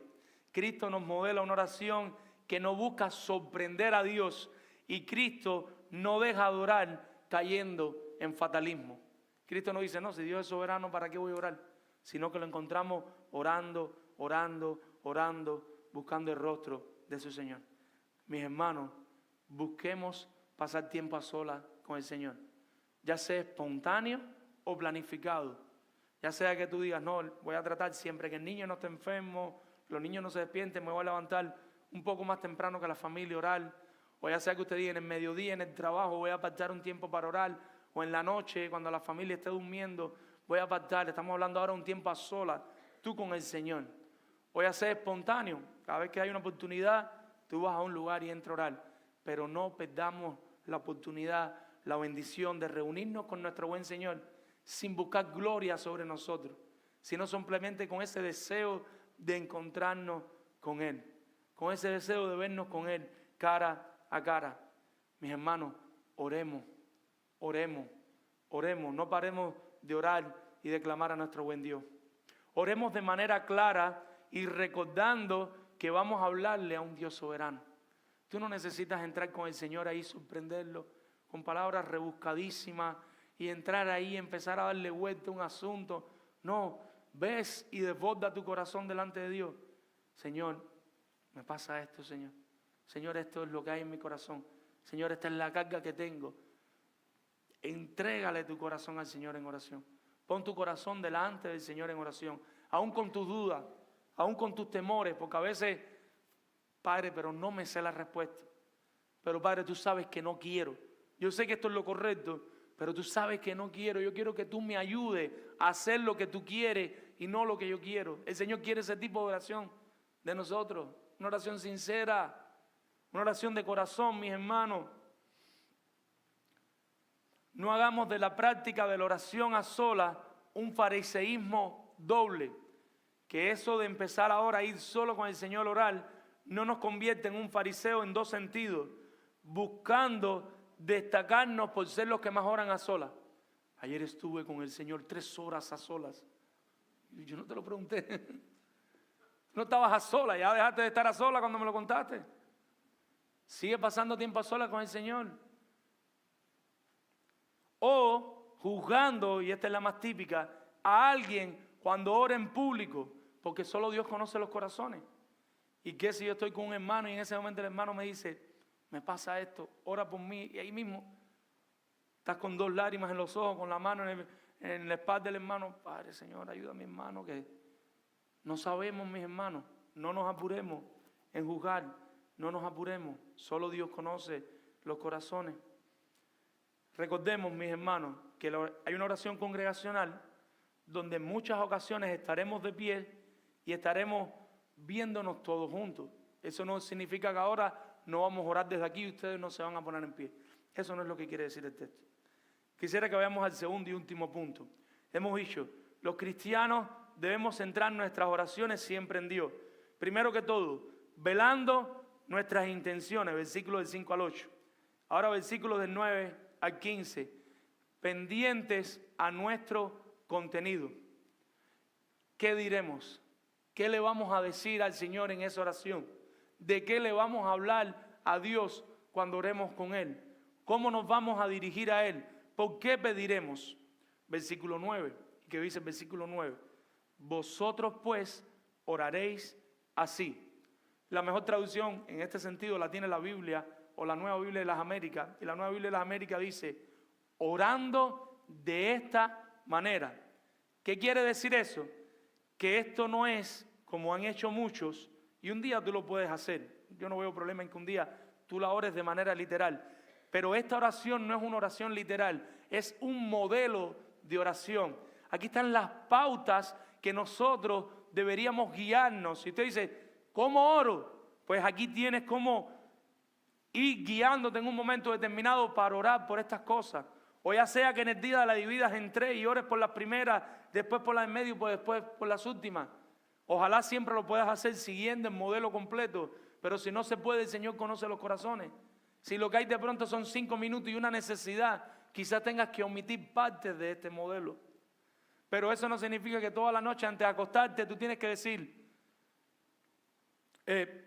Cristo nos modela una oración que no busca sorprender a Dios. Y Cristo no deja de orar cayendo en fatalismo. Cristo no dice, no, si Dios es soberano, ¿para qué voy a orar? Sino que lo encontramos orando, buscando el rostro de su Señor. Mis hermanos, busquemos pasar tiempo a solas con el Señor, ya sea espontáneo o planificado, ya sea que tú digas, no, voy a tratar siempre que el niño no esté enfermo, los niños no se despierten, me voy a levantar un poco más temprano que la familia, orar, o ya sea que usted diga en el mediodía, en el trabajo, voy a apartar un tiempo para orar, o en la noche, cuando la familia esté durmiendo, voy a apartar. Estamos hablando ahora de un tiempo a solas, tú con el Señor. O ya sea espontáneo, cada vez que hay una oportunidad, tú vas a un lugar y entras a orar. Pero no perdamos la oportunidad, la bendición de reunirnos con nuestro buen Señor sin buscar gloria sobre nosotros, sino simplemente con ese deseo de encontrarnos con Él, con ese deseo de vernos con Él, cara a cara. Mis hermanos, oremos, oremos, oremos. No paremos de orar y de clamar a nuestro buen Dios. Oremos de manera clara y recordando que vamos a hablarle a un Dios soberano. Tú no necesitas entrar con el Señor ahí, sorprenderlo con palabras rebuscadísimas y entrar ahí y empezar a darle vuelta a un asunto. No, ves y desborda tu corazón delante de Dios. Señor, me pasa esto, Señor. Señor, esto es lo que hay en mi corazón. Señor, esta es la carga que tengo. Entrégale tu corazón al Señor en oración. Pon tu corazón delante del Señor en oración. Aún con tus dudas, aún con tus temores, porque a veces, Padre, pero no me sé la respuesta. Pero Padre, tú sabes que no quiero. Yo sé que esto es lo correcto, pero tú sabes que no quiero. Yo quiero que tú me ayudes a hacer lo que tú quieres y no lo que yo quiero. El Señor quiere ese tipo de oración de nosotros. Una oración sincera, una oración de corazón, mis hermanos. No hagamos de la práctica de la oración a solas un fariseísmo doble. Que eso de empezar ahora a ir solo con el Señor a orar no nos convierte en un fariseo en dos sentidos, buscando destacarnos por ser los que más oran a solas. Ayer estuve con el Señor 3 horas a solas. Y yo no te lo pregunté. No estabas a solas, ya dejaste de estar a solas cuando me lo contaste. Sigue pasando tiempo a solas con el Señor. O juzgando, y esta es la más típica, a alguien cuando ora en público, porque solo Dios conoce los corazones. ¿Y qué si yo estoy con un hermano y en ese momento el hermano me dice, me pasa esto, ora por mí, y ahí mismo estás con 2 lágrimas en los ojos, con la mano en la espalda del hermano? Padre, Señor, ayuda a mi hermano, que no sabemos, mis hermanos, no nos apuremos en juzgar, no nos apuremos, solo Dios conoce los corazones. Recordemos, mis hermanos, que hay una oración congregacional donde en muchas ocasiones estaremos de pie y estaremos viéndonos todos juntos. Eso no significa que ahora no vamos a orar desde aquí y ustedes no se van a poner en pie. Eso no es lo que quiere decir el texto. Quisiera que vayamos al segundo y último punto. Hemos dicho, los cristianos debemos centrar nuestras oraciones siempre en Dios. Primero que todo, velando nuestras intenciones, versículos del 5 al 8. Ahora versículos del 9 al 15, pendientes a nuestro contenido. ¿Qué diremos? ¿Qué le vamos a decir al Señor en esa oración? ¿De qué le vamos a hablar a Dios cuando oremos con Él? ¿Cómo nos vamos a dirigir a Él? ¿Por qué pediremos? Versículo 9, que dice el versículo 9. Vosotros pues oraréis así. La mejor traducción en este sentido la tiene la Biblia o la Nueva Biblia de las Américas. Y la Nueva Biblia de las Américas dice, orando de esta manera. ¿Qué quiere decir eso? Que esto no es como han hecho muchos y un día tú lo puedes hacer. Yo no veo problema en que un día tú la ores de manera literal. Pero esta oración no es una oración literal, es un modelo de oración. Aquí están las pautas que nosotros deberíamos guiarnos. Si usted dice, ¿cómo oro? Pues aquí tienes cómo ir guiándote en un momento determinado para orar por estas cosas. O ya sea que en el día la dividas en 3 y ores por las primeras, después por las en medio y después por las últimas. Ojalá siempre lo puedas hacer siguiendo el modelo completo, pero si no se puede, el Señor conoce los corazones. Si lo que hay de pronto son 5 minutos y una necesidad, quizás tengas que omitir partes de este modelo. Pero eso no significa que toda la noche antes de acostarte tú tienes que decir,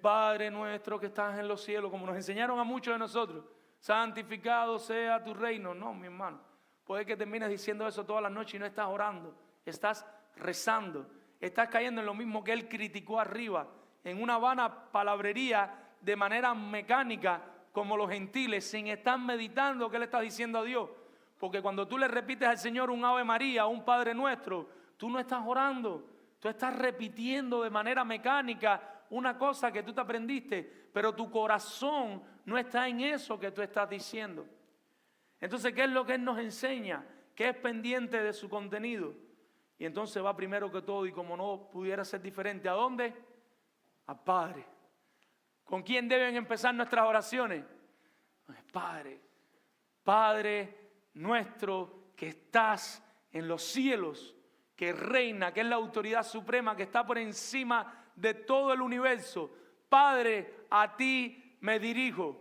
Padre nuestro que estás en los cielos, como nos enseñaron a muchos de nosotros, santificado sea tu reino. No, mi hermano, puede que termines diciendo eso toda la noche y no estás orando, estás rezando, estás cayendo en lo mismo que él criticó arriba, en una vana palabrería de manera mecánica como los gentiles, sin estar meditando qué le estás diciendo a Dios. Porque cuando tú le repites al Señor un Ave María, un Padre Nuestro, tú no estás orando, tú estás repitiendo de manera mecánica una cosa que tú te aprendiste, pero tu corazón no está en eso que tú estás diciendo. Entonces, ¿qué es lo que Él nos enseña? ¿Qué es pendiente de su contenido? Y entonces va primero que todo, y como no pudiera ser diferente, ¿a dónde? Al Padre. ¿Con quién deben empezar nuestras oraciones? Padre, Padre nuestro que estás en los cielos, que reina, que es la autoridad suprema, que está por encima de todo el universo. Padre, a ti me dirijo.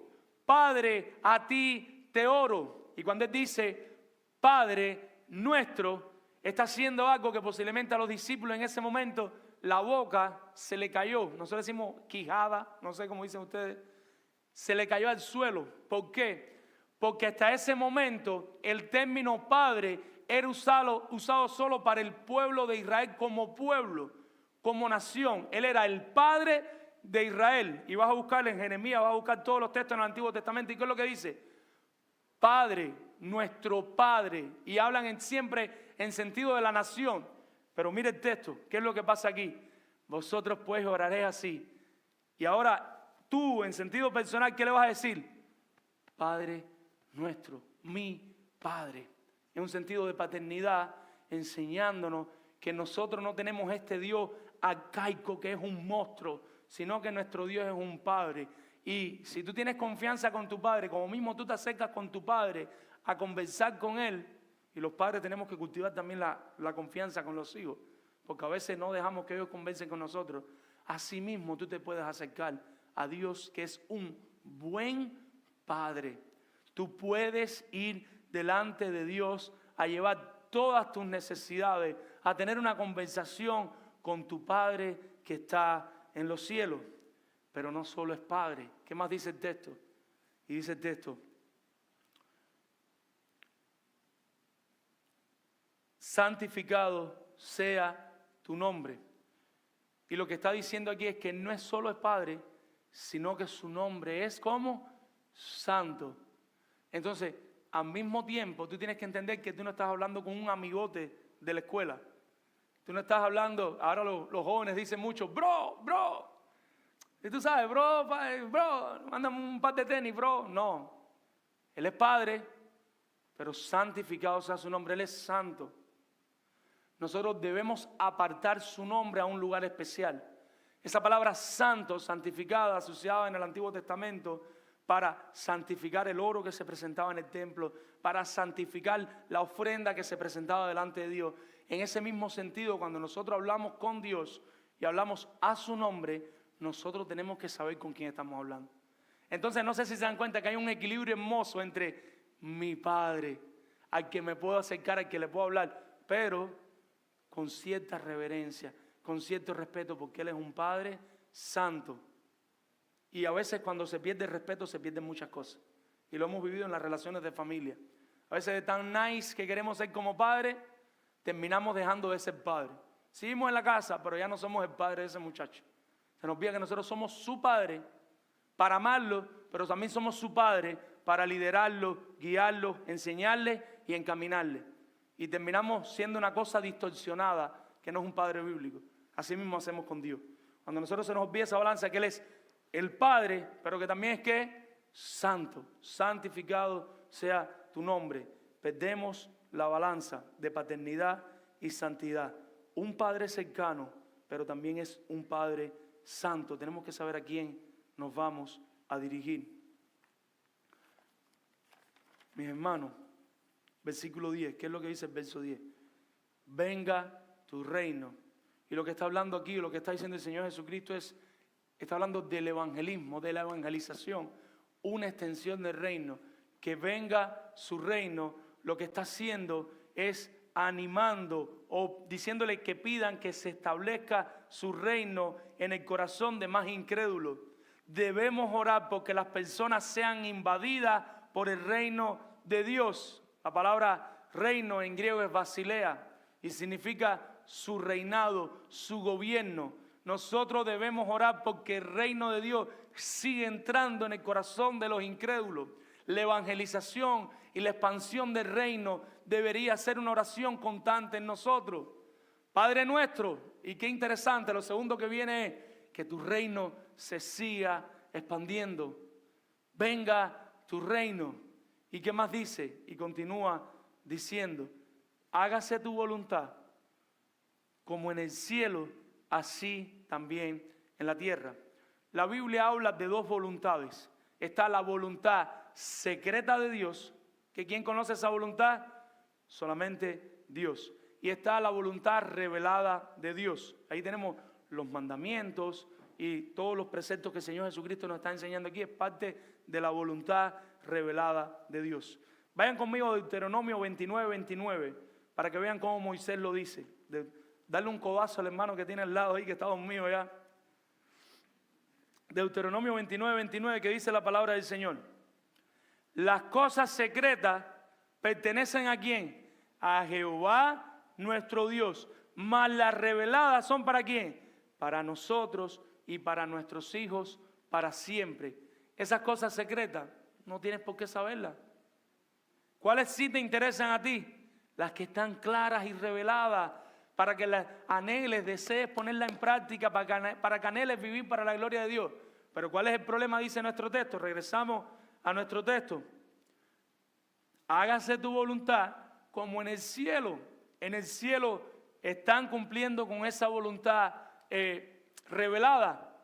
Padre, a ti te oro. Y cuando Él dice, Padre nuestro, está haciendo algo que posiblemente a los discípulos en ese momento la boca se le cayó. Nosotros decimos quijada, no sé cómo dicen ustedes. Se le cayó al suelo. ¿Por qué? Porque hasta ese momento el término Padre era usado solo para el pueblo de Israel como pueblo, como nación. Él era el Padre de Israel. Y vas a buscar en Jeremías, vas a buscar todos los textos en el Antiguo Testamento. ¿Y qué es lo que dice? Padre, nuestro Padre. Y hablan siempre en sentido de la nación. Pero mire el texto, ¿qué es lo que pasa aquí? Vosotros pues oraréis así. Y ahora tú, en sentido personal, ¿qué le vas a decir? Padre nuestro, mi Padre. En un sentido de paternidad, enseñándonos que nosotros no tenemos este Dios arcaico que es un monstruo, sino que nuestro Dios es un Padre. Y si tú tienes confianza con tu Padre, como mismo tú te acercas con tu Padre a conversar con Él, y los padres tenemos que cultivar también la confianza con los hijos, porque a veces no dejamos que ellos conversen con nosotros. Así mismo tú te puedes acercar a Dios, que es un buen Padre. Tú puedes ir delante de Dios a llevar todas tus necesidades, a tener una conversación con tu Padre que está en los cielos. Pero no solo es Padre. ¿Qué más dice el texto? Y dice el texto: santificado sea tu nombre. Y lo que está diciendo aquí es que no es solo es Padre, sino que su nombre es como Santo. Entonces, al mismo tiempo, tú tienes que entender que tú no estás hablando con un amigote de la escuela. Tú no estás hablando, ahora los jóvenes dicen mucho, bro. Y tú sabes, bro, mándame un par de tenis, bro. No, Él es Padre, pero santificado sea su nombre, Él es santo. Nosotros debemos apartar su nombre a un lugar especial. Esa palabra santo, santificada, asociada en el Antiguo Testamento para santificar el oro que se presentaba en el templo, para santificar la ofrenda que se presentaba delante de Dios. En ese mismo sentido, cuando nosotros hablamos con Dios y hablamos a su nombre, nosotros tenemos que saber con quién estamos hablando. Entonces, no sé si se dan cuenta que hay un equilibrio hermoso entre mi Padre, al que me puedo acercar, al que le puedo hablar, pero con cierta reverencia, con cierto respeto, porque Él es un Padre santo. Y a veces cuando se pierde el respeto, se pierden muchas cosas. Y lo hemos vivido en las relaciones de familia. A veces de tan nice que queremos ser como padre, terminamos dejando de ser padre. Seguimos en la casa, pero ya no somos el padre de ese muchacho. Se nos olvida que nosotros somos su padre para amarlo, pero también somos su padre para liderarlo, guiarlo, enseñarle y encaminarle. Y terminamos siendo una cosa distorsionada que no es un padre bíblico. Así mismo hacemos con Dios. Cuando nosotros se nos olvida esa balanza que Él es el Padre, pero que también es que santo, santificado sea tu nombre. Perdemos la balanza de paternidad y santidad. Un Padre cercano, pero también es un Padre santo. Tenemos que saber a quién nos vamos a dirigir. Mis hermanos, versículo 10, ¿qué es lo que dice el verso 10? Venga tu reino. Y lo que está hablando aquí, lo que está diciendo el Señor Jesucristo está hablando del evangelismo, de la evangelización, una extensión del reino. Que venga su reino, lo que está haciendo es animando o diciéndole que pidan que se establezca su reino en el corazón de más incrédulos. Debemos orar porque las personas sean invadidas por el reino de Dios. La palabra reino en griego es basilea y significa su reinado, su gobierno. Nosotros debemos orar porque el reino de Dios sigue entrando en el corazón de los incrédulos. La evangelización y la expansión del reino debería ser una oración constante en nosotros. Padre nuestro, y qué interesante, lo segundo que viene es que tu reino se siga expandiendo. Venga tu reino. ¿Y qué más dice? Y continúa diciendo, hágase tu voluntad como en el cielo, así también en la tierra. La Biblia habla de dos voluntades. Está la voluntad secreta de Dios, que ¿quién conoce esa voluntad? Solamente Dios. Y está la voluntad revelada de Dios. Ahí tenemos los mandamientos y todos los preceptos que el Señor Jesucristo nos está enseñando aquí es parte de la voluntad revelada de Dios. Vayan conmigo a Deuteronomio 29, para que vean cómo Moisés lo dice. Darle un codazo al hermano que tiene al lado ahí, que está dormido ya. Deuteronomio 29, que dice la palabra del Señor. Las cosas secretas pertenecen ¿a quién? A Jehová nuestro Dios. Mas las reveladas son ¿para quién? Para nosotros y para nuestros hijos para siempre. Esas cosas secretas no tienes por qué saberlas. ¿Cuáles sí te interesan a ti? Las que están claras y reveladas, para que las anheles, desees ponerla en práctica, para que anheles vivir para la gloria de Dios. Pero ¿cuál es el problema? Dice nuestro texto. Regresamos a nuestro texto. Hágase tu voluntad como en el cielo. En el cielo están cumpliendo con esa voluntad revelada.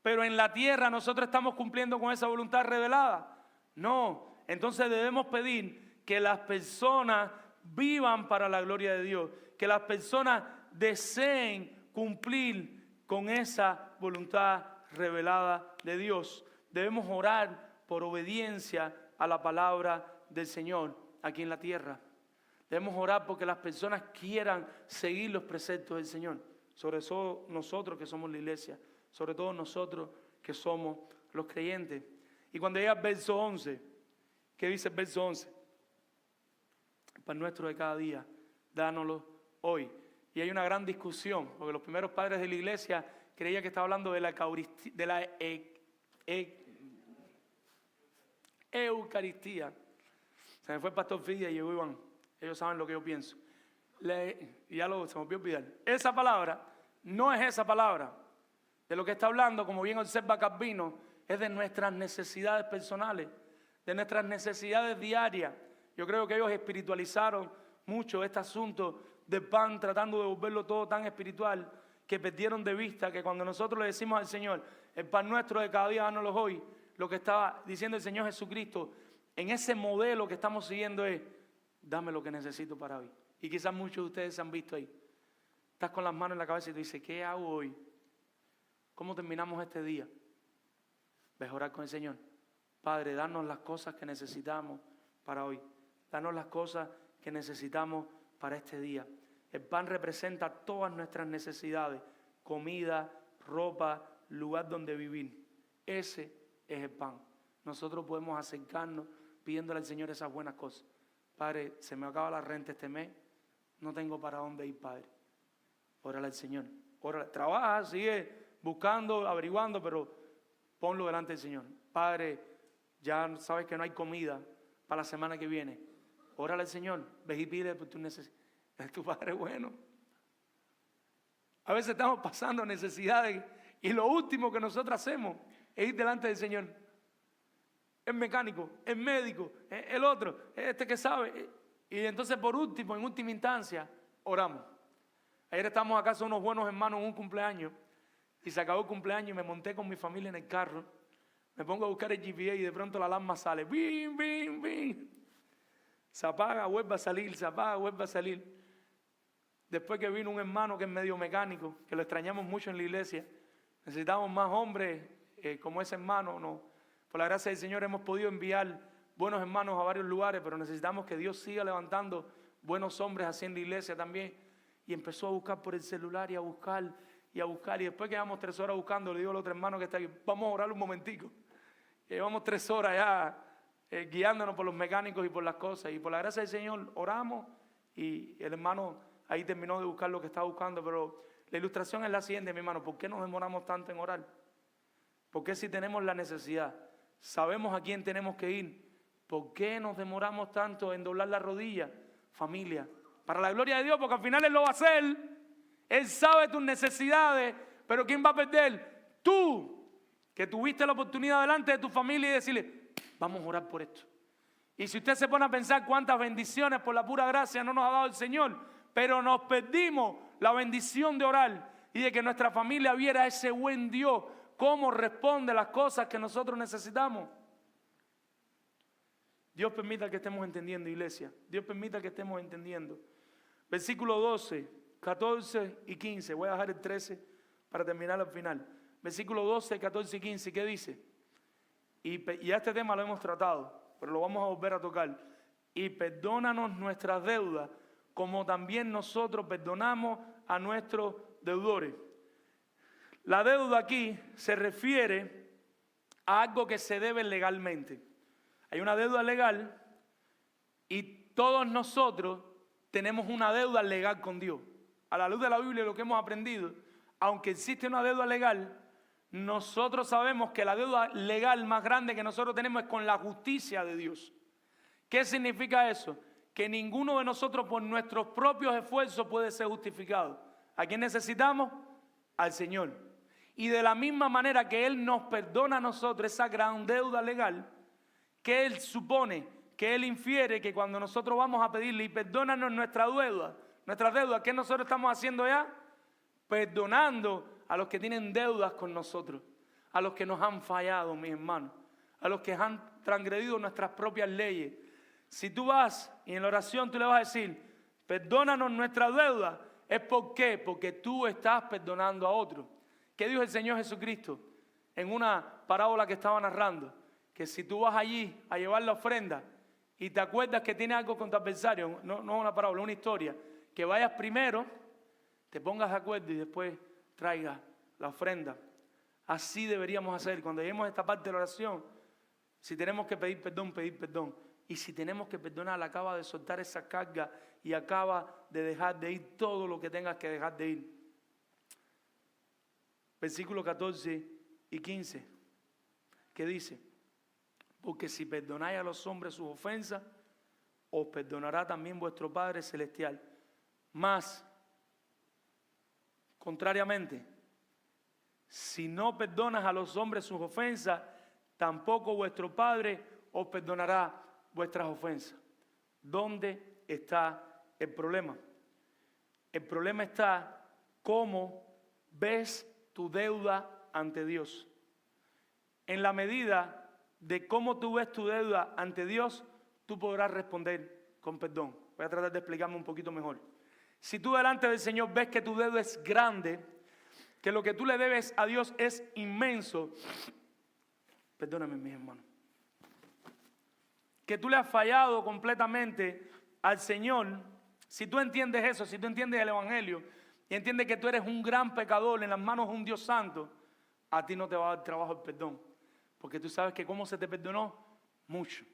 Pero en la tierra nosotros estamos cumpliendo con esa voluntad revelada. No, entonces debemos pedir que las personas vivan para la gloria de Dios, que las personas deseen cumplir con esa voluntad revelada de Dios. Debemos orar por obediencia a la palabra del Señor aquí en la tierra. Debemos orar porque las personas quieran seguir los preceptos del Señor, sobre todo nosotros que somos la iglesia, sobre todo nosotros que somos los creyentes. Y cuando llega el verso 11, ¿qué dice el verso 11? Pan nuestro de cada día, dánoslo hoy. Y hay una gran discusión, porque los primeros padres de la iglesia creían que estaba hablando de la Eucaristía. Se me fue el pastor Fidia y llegó Iván. Ellos saben lo que yo pienso. Se me olvidó olvidar. Esa palabra no es esa palabra. De lo que está hablando, como bien observa Calvino, es de nuestras necesidades personales, de nuestras necesidades diarias. Yo creo que ellos espiritualizaron mucho este asunto del pan, tratando de volverlo todo tan espiritual, que perdieron de vista que cuando nosotros le decimos al Señor, el pan nuestro de cada día, dánoslo hoy, lo que estaba diciendo el Señor Jesucristo, en ese modelo que estamos siguiendo es, dame lo que necesito para hoy. Y quizás muchos de ustedes se han visto ahí. Estás con las manos en la cabeza y tú dices, ¿qué hago hoy? ¿Cómo terminamos este día? Ves a orar con el Señor. Padre, danos las cosas que necesitamos para hoy. Danos las cosas que necesitamos para este día. El pan representa todas nuestras necesidades. Comida, ropa, lugar donde vivir. Ese es el pan. Nosotros podemos acercarnos pidiéndole al Señor esas buenas cosas. Padre, se me acaba la renta este mes. No tengo para dónde ir, Padre. Órale al Señor. Órale. Trabaja, sigue buscando, averiguando, pero ponlo delante del Señor. Padre, ya sabes que no hay comida para la semana que viene. Órale al Señor, ve y pide por tu necesidad. Es tu Padre bueno. A veces estamos pasando necesidades y lo último que nosotros hacemos es ir delante del Señor. El mecánico, el médico, el otro, este que sabe. Y entonces por último, en última instancia, oramos. Ayer estábamos acá, son unos buenos hermanos en un cumpleaños y se acabó el cumpleaños y me monté con mi familia en el carro. Me pongo a buscar el GPS y de pronto la alarma sale. ¡Bim, bim, bim! Se apaga, vuelve a salir, se apaga, vuelve a salir. Después que vino un hermano que es medio mecánico, que lo extrañamos mucho en la iglesia, necesitamos más hombres como ese hermano. No. Por la gracia del Señor hemos podido enviar buenos hermanos a varios lugares, pero necesitamos que Dios siga levantando buenos hombres así en la iglesia también. Y empezó a buscar por el celular y a buscar y a buscar. Y después quedamos 3 horas buscando, le digo al otro hermano que está aquí, vamos a orar un momentico. Y llevamos 3 horas ya guiándonos por los mecánicos y por las cosas. Y por la gracia del Señor oramos y el hermano ahí terminó de buscar lo que estaba buscando. Pero la ilustración es la siguiente, mi hermano. ¿Por qué nos demoramos tanto en orar? ¿Por qué si tenemos la necesidad, sabemos a quién tenemos que ir, por qué nos demoramos tanto en doblar la rodilla? Familia, para la gloria de Dios, porque al final Él lo va a hacer. Él sabe tus necesidades, pero ¿quién va a perder? Tú, que tuviste la oportunidad delante de tu familia y decirle, vamos a orar por esto. Y si usted se pone a pensar cuántas bendiciones por la pura gracia no nos ha dado el Señor, pero nos perdimos la bendición de orar y de que nuestra familia viera a ese buen Dios, cómo responde las cosas que nosotros necesitamos. Dios permita que estemos entendiendo, iglesia. Dios permita que estemos entendiendo. Versículo 12, 14 y 15. Voy a dejar el 13 para terminar al final. versículos 12, 14 y 15, ¿qué dice? Y ya este tema lo hemos tratado, pero lo vamos a volver a tocar. Y perdónanos nuestras deudas, como también nosotros perdonamos a nuestros deudores. La deuda aquí se refiere a algo que se debe legalmente. Hay una deuda legal y todos nosotros tenemos una deuda legal con Dios. A la luz de la Biblia, lo que hemos aprendido, aunque existe una deuda legal, nosotros sabemos que la deuda legal más grande que nosotros tenemos es con la justicia de Dios. ¿Qué significa eso? Que ninguno de nosotros por nuestros propios esfuerzos puede ser justificado. ¿A quién necesitamos? Al Señor. Y de la misma manera que Él nos perdona a nosotros esa gran deuda legal, que Él supone, que Él infiere que cuando nosotros vamos a pedirle y perdónanos nuestra deuda, ¿qué nosotros estamos haciendo ya? Perdonando a los que tienen deudas con nosotros, a los que nos han fallado, mis hermanos, a los que han transgredido nuestras propias leyes. Si tú vas y en la oración tú le vas a decir, perdónanos nuestra deuda, ¿es por qué? Porque tú estás perdonando a otros. ¿Qué dijo el Señor Jesucristo en una parábola que estaba narrando? Que si tú vas allí a llevar la ofrenda y te acuerdas que tienes algo con tu adversario, no una parábola, una historia, que vayas primero, te pongas de acuerdo y después traigas la ofrenda. Así deberíamos hacer. Cuando lleguemos a esta parte de la oración, si tenemos que pedir perdón, pedir perdón. Y si tenemos que perdonar, acaba de soltar esa carga y acaba de dejar de ir todo lo que tengas que dejar de ir. Versículos 14 y 15, ¿qué dice? Porque si perdonáis a los hombres sus ofensas, os perdonará también vuestro Padre Celestial. Mas, contrariamente, si no perdonas a los hombres sus ofensas, tampoco vuestro Padre os perdonará vuestras ofensas. ¿Dónde está el problema? El problema está cómo ves tu deuda ante Dios. En la medida de cómo tú ves tu deuda ante Dios, tú podrás responder con perdón. Voy a tratar de explicarme un poquito mejor. Si tú delante del Señor ves que tu deuda es grande, que lo que tú le debes a Dios es inmenso, perdóname, mis hermanos, que tú le has fallado completamente al Señor, si tú entiendes eso, si tú entiendes el Evangelio y entiendes que tú eres un gran pecador en las manos de un Dios santo, a ti no te va a dar trabajo el perdón, porque tú sabes que cómo se te perdonó, mucho.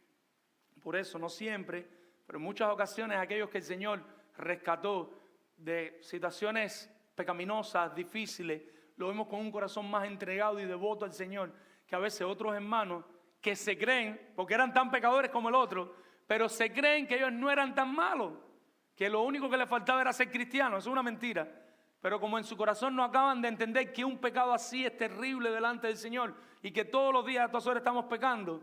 Por eso, no siempre, pero en muchas ocasiones aquellos que el Señor rescató de situaciones pecaminosas, difíciles, lo vemos con un corazón más entregado y devoto al Señor, que a veces otros hermanos que se creen, porque eran tan pecadores como el otro, pero se creen que ellos no eran tan malos, que lo único que les faltaba era ser cristianos. Eso es una mentira. Pero como en su corazón no acaban de entender que un pecado así es terrible delante del Señor y que todos los días a todas horas estamos pecando,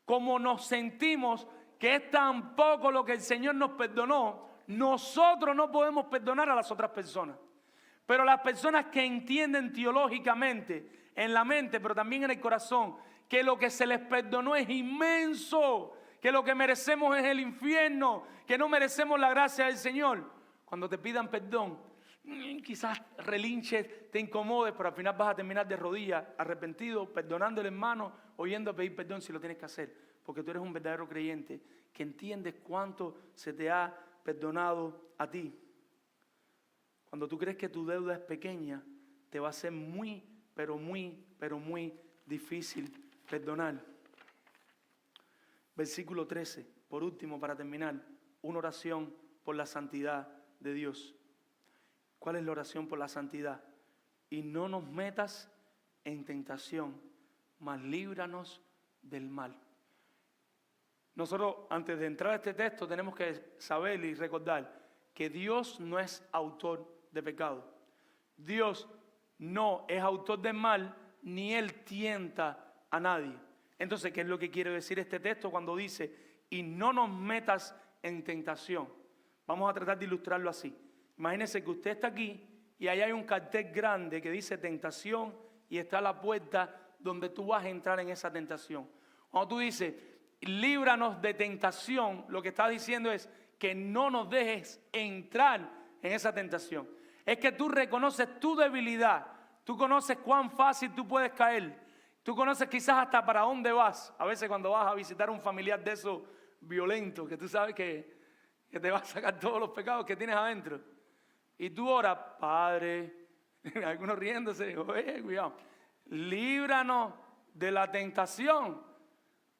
como nos sentimos que es tan poco lo que el Señor nos perdonó, nosotros no podemos perdonar a las otras personas. Pero las personas que entienden teológicamente, en la mente, pero también en el corazón, que lo que se les perdonó es inmenso, que lo que merecemos es el infierno, que no merecemos la gracia del Señor. Cuando te pidan perdón, quizás relinches, te incomodes, pero al final vas a terminar de rodillas, arrepentido, perdonando al hermano, oyendo a pedir perdón si lo tienes que hacer, porque tú eres un verdadero creyente que entiendes cuánto se te ha perdonado a ti. Cuando tú crees que tu deuda es pequeña, te va a ser muy, pero muy difícil perdonar. Versículo 13, por último, para terminar, una oración por la santidad de Dios. ¿Cuál es la oración por la santidad? Y no nos metas en tentación, mas líbranos del mal. Nosotros, antes de entrar a este texto, tenemos que saber y recordar que Dios no es autor de pecado. Dios no es autor del mal, ni Él tienta a nadie. Entonces, ¿qué es lo que quiere decir este texto cuando dice, y no nos metas en tentación? Vamos a tratar de ilustrarlo así. Imagínense que usted está aquí y ahí hay un cartel grande que dice tentación y está la puerta donde tú vas a entrar en esa tentación. Cuando tú dices, líbranos de tentación, lo que está diciendo es que no nos dejes entrar en esa tentación. Es que tú reconoces tu debilidad, Tú conoces cuán fácil tú puedes caer. Tú conoces quizás hasta para dónde vas. A veces cuando vas a visitar a un familiar de esos violentos, que tú sabes que te va a sacar todos los pecados que tienes adentro. Y tú oras, Padre, algunos riéndose, cuidado, líbranos de la tentación.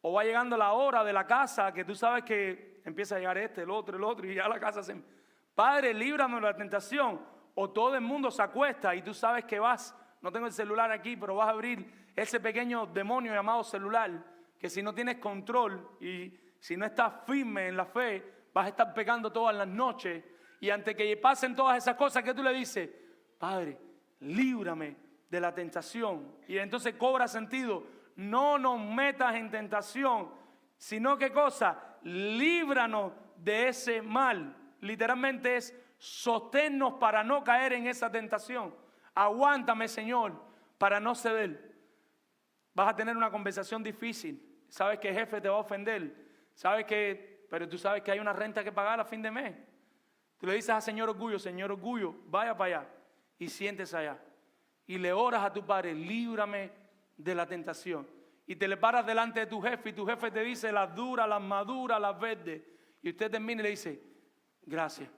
O va llegando la hora de la casa que tú sabes que empieza a llegar el otro, y ya la casa se... Padre, líbranos de la tentación. O todo el mundo se acuesta y tú sabes que vas, no tengo el celular aquí, pero vas a abrir ese pequeño demonio llamado celular, que si no tienes control y si no estás firme en la fe, vas a estar pecando todas las noches. Y antes que pasen todas esas cosas que tú le dices, Padre, líbrame de la tentación. Y entonces cobra sentido, no nos metas en tentación, sino ¿qué cosa? Líbranos de ese mal. Literalmente es sosténnos para no caer en esa tentación. Aguántame, Señor, para no ceder. Vas a tener una conversación difícil. Sabes que el jefe te va a ofender. Pero tú sabes que hay una renta que pagar a fin de mes. Tú le dices al Señor Orgullo, vaya para allá y siéntese allá. Y le oras a tu Padre, líbrame de la tentación. Y te le paras delante de tu jefe y tu jefe te dice las duras, las maduras, las verdes. Y usted termina y le dice, gracias.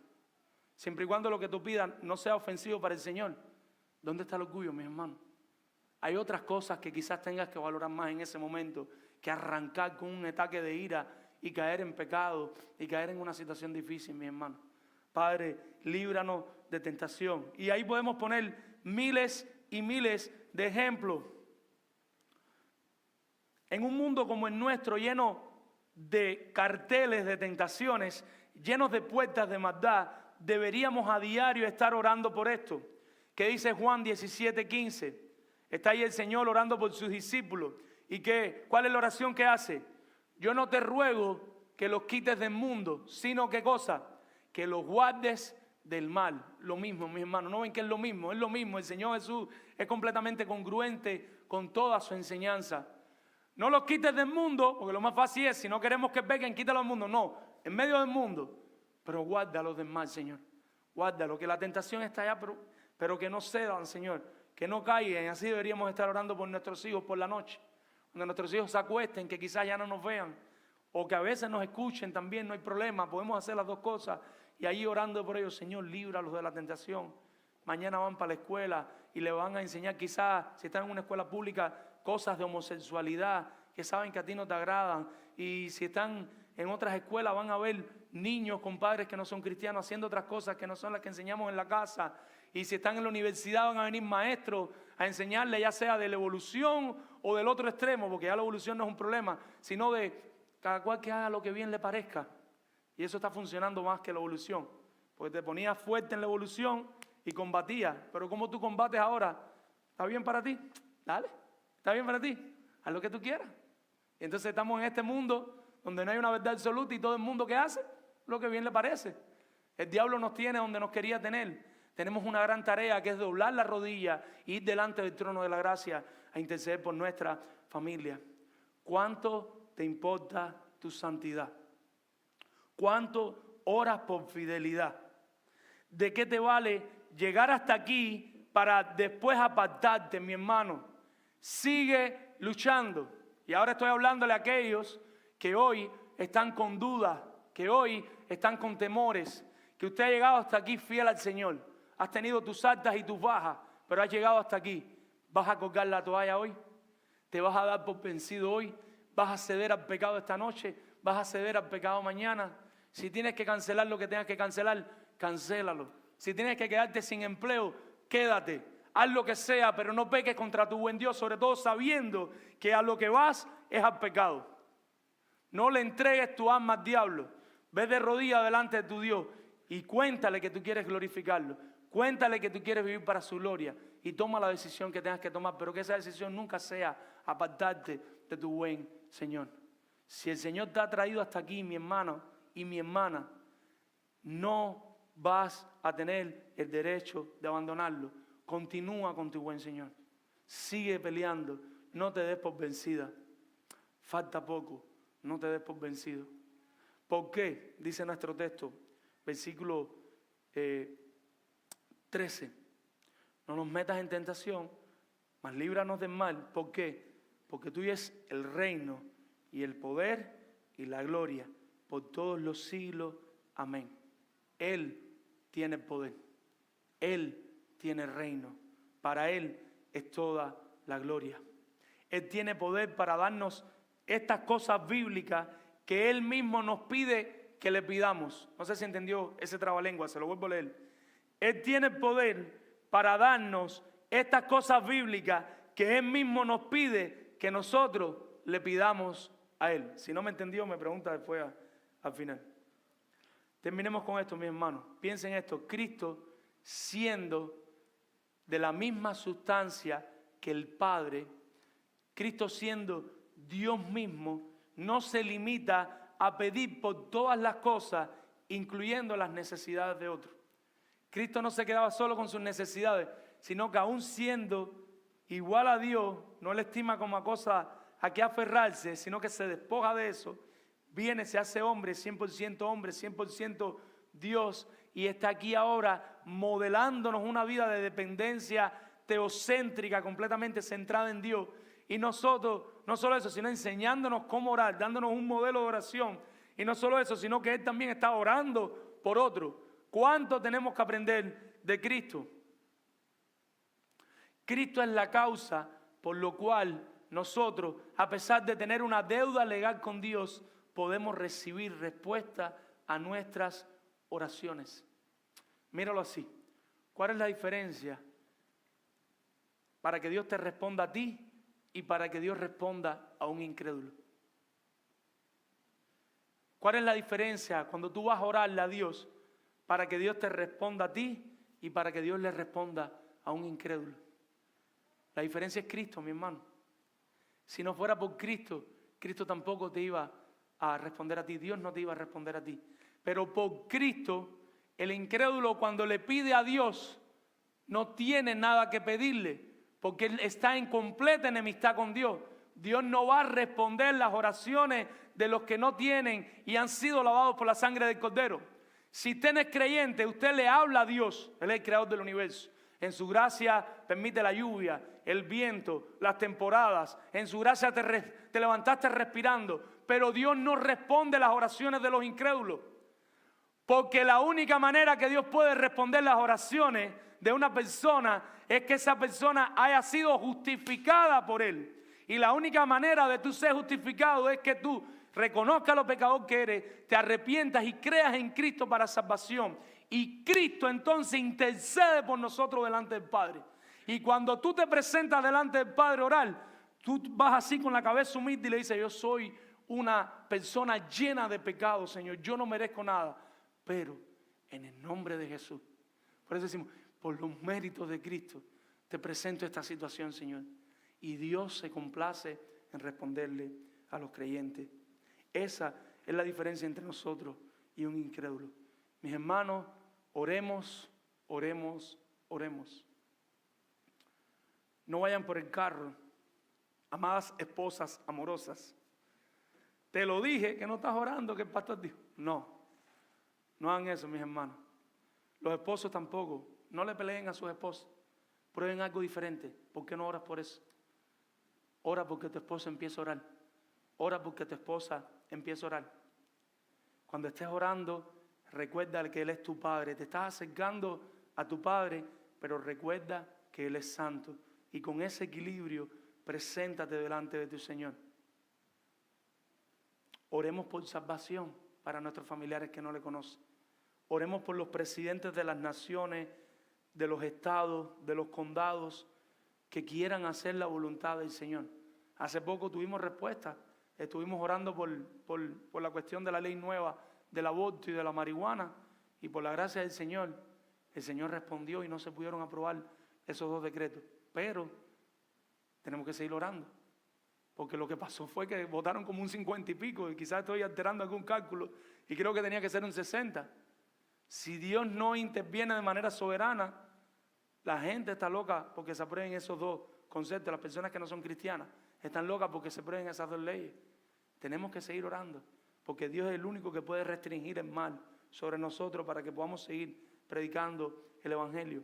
Siempre y cuando lo que tú pidas no sea ofensivo para el Señor. ¿Dónde está el orgullo, mis hermanos? Hay otras cosas que quizás tengas que valorar más en ese momento que arrancar con un ataque de ira y caer en pecado y caer en una situación difícil, mis hermanos. Padre, líbranos de tentación. Y ahí podemos poner miles y miles de ejemplos. En un mundo como el nuestro, lleno de carteles de tentaciones, llenos de puertas de maldad, deberíamos a diario estar orando por esto. ¿Qué dice Juan 17:15? Está ahí el Señor orando por sus discípulos. ¿Y cuál es la oración que hace? Yo no te ruego que los quites del mundo, sino ¿qué cosa? Que los guardes del mal. Lo mismo, mis hermanos, ¿no ven que es lo mismo? Es lo mismo, el Señor Jesús es completamente congruente con toda su enseñanza. No los quites del mundo, porque lo más fácil es, si no queremos que pequen, quítalo del mundo. No, en medio del mundo, pero guárdalos del mal, Señor. Guárdalo, que la tentación está allá, pero que no cedan, Señor, que no caigan. Así deberíamos estar orando por nuestros hijos por la noche. Cuando nuestros hijos se acuesten, que quizás ya no nos vean, o que a veces nos escuchen también, no hay problema, podemos hacer las dos cosas. Y ahí orando por ellos, Señor, líbralos de la tentación. Mañana van para la escuela y le van a enseñar quizás, si están en una escuela pública, cosas de homosexualidad que saben que a ti no te agradan. Y si están en otras escuelas van a ver niños con padres que no son cristianos haciendo otras cosas que no son las que enseñamos en la casa. Y si están en la universidad van a venir maestros a enseñarles ya sea de la evolución o del otro extremo, porque ya la evolución no es un problema, sino de cada cual que haga lo que bien le parezca. Y eso está funcionando más que la evolución, porque te ponías fuerte en la evolución y combatías. Pero ¿cómo tú combates ahora? ¿Está bien para ti? Dale. ¿Está bien para ti? Haz lo que tú quieras. Y entonces estamos en este mundo donde no hay una verdad absoluta y todo el mundo que hace lo que bien le parece. El diablo nos tiene donde nos quería tener. Tenemos una gran tarea que es doblar la rodilla e ir delante del trono de la gracia a interceder por nuestra familia. ¿Cuánto te importa tu santidad? ¿Cuánto oras por fidelidad? ¿De qué te vale llegar hasta aquí para después apartarte, mi hermano? Sigue luchando. Y ahora estoy hablándole a aquellos que hoy están con dudas, que hoy están con temores, que usted ha llegado hasta aquí fiel al Señor. Has tenido tus altas y tus bajas, pero has llegado hasta aquí. ¿Vas a colgar la toalla hoy? ¿Te vas a dar por vencido hoy? ¿Vas a ceder al pecado esta noche? ¿Vas a ceder al pecado mañana? Si tienes que cancelar lo que tengas que cancelar, cancélalo. Si tienes que quedarte sin empleo, quédate. Haz lo que sea, pero no peques contra tu buen Dios, sobre todo sabiendo que a lo que vas es al pecado. No le entregues tu alma al diablo. Ve de rodillas delante de tu Dios y cuéntale que tú quieres glorificarlo. Cuéntale que tú quieres vivir para su gloria y toma la decisión que tengas que tomar, pero que esa decisión nunca sea apartarte de tu buen Señor. Si el Señor te ha traído hasta aquí, mi hermano y mi hermana, no vas a tener el derecho de abandonarlo. Continúa con tu buen Señor. Sigue peleando. No te des por vencida. Falta poco. No te des por vencido. ¿Por qué? Dice nuestro texto, versículo 13. no nos metas en tentación, mas líbranos del mal. ¿Por qué? Porque tuyo es el reino y el poder y la gloria por todos los siglos. Amén. Él tiene poder. Él tiene reino. Para Él es toda la gloria. Él tiene poder para darnos estas cosas bíblicas que Él mismo nos pide que le pidamos. No sé si entendió ese trabalengua, se lo vuelvo a leer. Él tiene poder para darnos estas cosas bíblicas que Él mismo nos pide que nosotros le pidamos a Él. Si no me entendió, me pregunta después al final. Terminemos con esto, mis hermanos. Piensen esto. Cristo, siendo de la misma sustancia que el Padre, Cristo siendo Dios mismo, no se limita a pedir por todas las cosas, incluyendo las necesidades de otros. Cristo no se quedaba solo con sus necesidades, sino que aún siendo igual a Dios, no le estima como a cosa a que aferrarse, sino que se despoja de eso, viene, se hace hombre, 100% Dios, y está aquí ahora modelándonos una vida de dependencia teocéntrica, completamente centrada en Dios. Y nosotros, no solo eso, sino enseñándonos cómo orar, dándonos un modelo de oración. Y no solo eso, sino que Él también está orando por otros. ¿Cuánto tenemos que aprender de Cristo? Cristo es la causa por lo cual nosotros, a pesar de tener una deuda legal con Dios, podemos recibir respuesta a nuestras oraciones. Míralo así. ¿Cuál es la diferencia para que Dios te responda a ti y para que Dios responda a un incrédulo? ¿Cuál es la diferencia cuando tú vas a orarle a Dios para que Dios te responda a ti y para que Dios le responda a un incrédulo? La diferencia es Cristo, mi hermano. Si no fuera por Cristo, Cristo tampoco te iba a responder a ti. Dios no te iba a responder a ti. Pero por Cristo, el incrédulo cuando le pide a Dios, no tiene nada que pedirle, porque él está en completa enemistad con Dios. Dios no va a responder las oraciones de los que no tienen y han sido lavados por la sangre del Cordero. Si usted no es creyente, usted le habla a Dios. Él es el creador del universo. En su gracia permite la lluvia, el viento, las temporadas. En su gracia te levantaste respirando. Pero Dios no responde las oraciones de los incrédulos. Porque la única manera que Dios puede responder las oraciones de una persona es que esa persona haya sido justificada por Él. Y la única manera de tú ser justificado es que tú reconozcas lo pecador que eres, te arrepientas y creas en Cristo para salvación. Y Cristo entonces intercede por nosotros delante del Padre. Y cuando tú te presentas delante del Padre a orar, tú vas así con la cabeza humilde y le dices: yo soy una persona llena de pecado, Señor, yo no merezco nada, pero en el nombre de Jesús, por eso decimos, por los méritos de Cristo, te presento esta situación, Señor. Y Dios se complace en responderle a los creyentes. Esa es la diferencia entre nosotros y un incrédulo. Mis hermanos, oremos, oremos, oremos. No vayan por el carro, amadas esposas amorosas. Te lo dije que no estás orando, que el pastor dijo. No hagan eso, mis hermanos. Los esposos tampoco. No le peleen a sus esposas. Prueben algo diferente. ¿Por qué no oras por eso? Ora porque tu esposa empiece a orar. Ora porque tu esposa empiece a orar. Cuando estés orando, recuerda que Él es tu Padre. Te estás acercando a tu Padre, pero recuerda que Él es santo. Y con ese equilibrio, preséntate delante de tu Señor. Oremos por salvación para nuestros familiares que no le conocen. Oremos por los presidentes de las naciones, de los estados, de los condados, que quieran hacer la voluntad del Señor. Hace poco tuvimos respuesta. Estuvimos orando por la cuestión de la ley nueva del aborto y de la marihuana. Y por la gracia del Señor, el Señor respondió y no se pudieron aprobar esos dos decretos. Pero tenemos que seguir orando. Porque lo que pasó fue que votaron como un 50 y pico. Y quizás estoy alterando algún cálculo. Y creo que tenía que ser un 60. Si Dios no interviene de manera soberana, la gente está loca porque se aprueben esos dos conceptos. Las personas que no son cristianas están locas porque se aprueben esas dos leyes. Tenemos que seguir orando, porque Dios es el único que puede restringir el mal sobre nosotros para que podamos seguir predicando el Evangelio.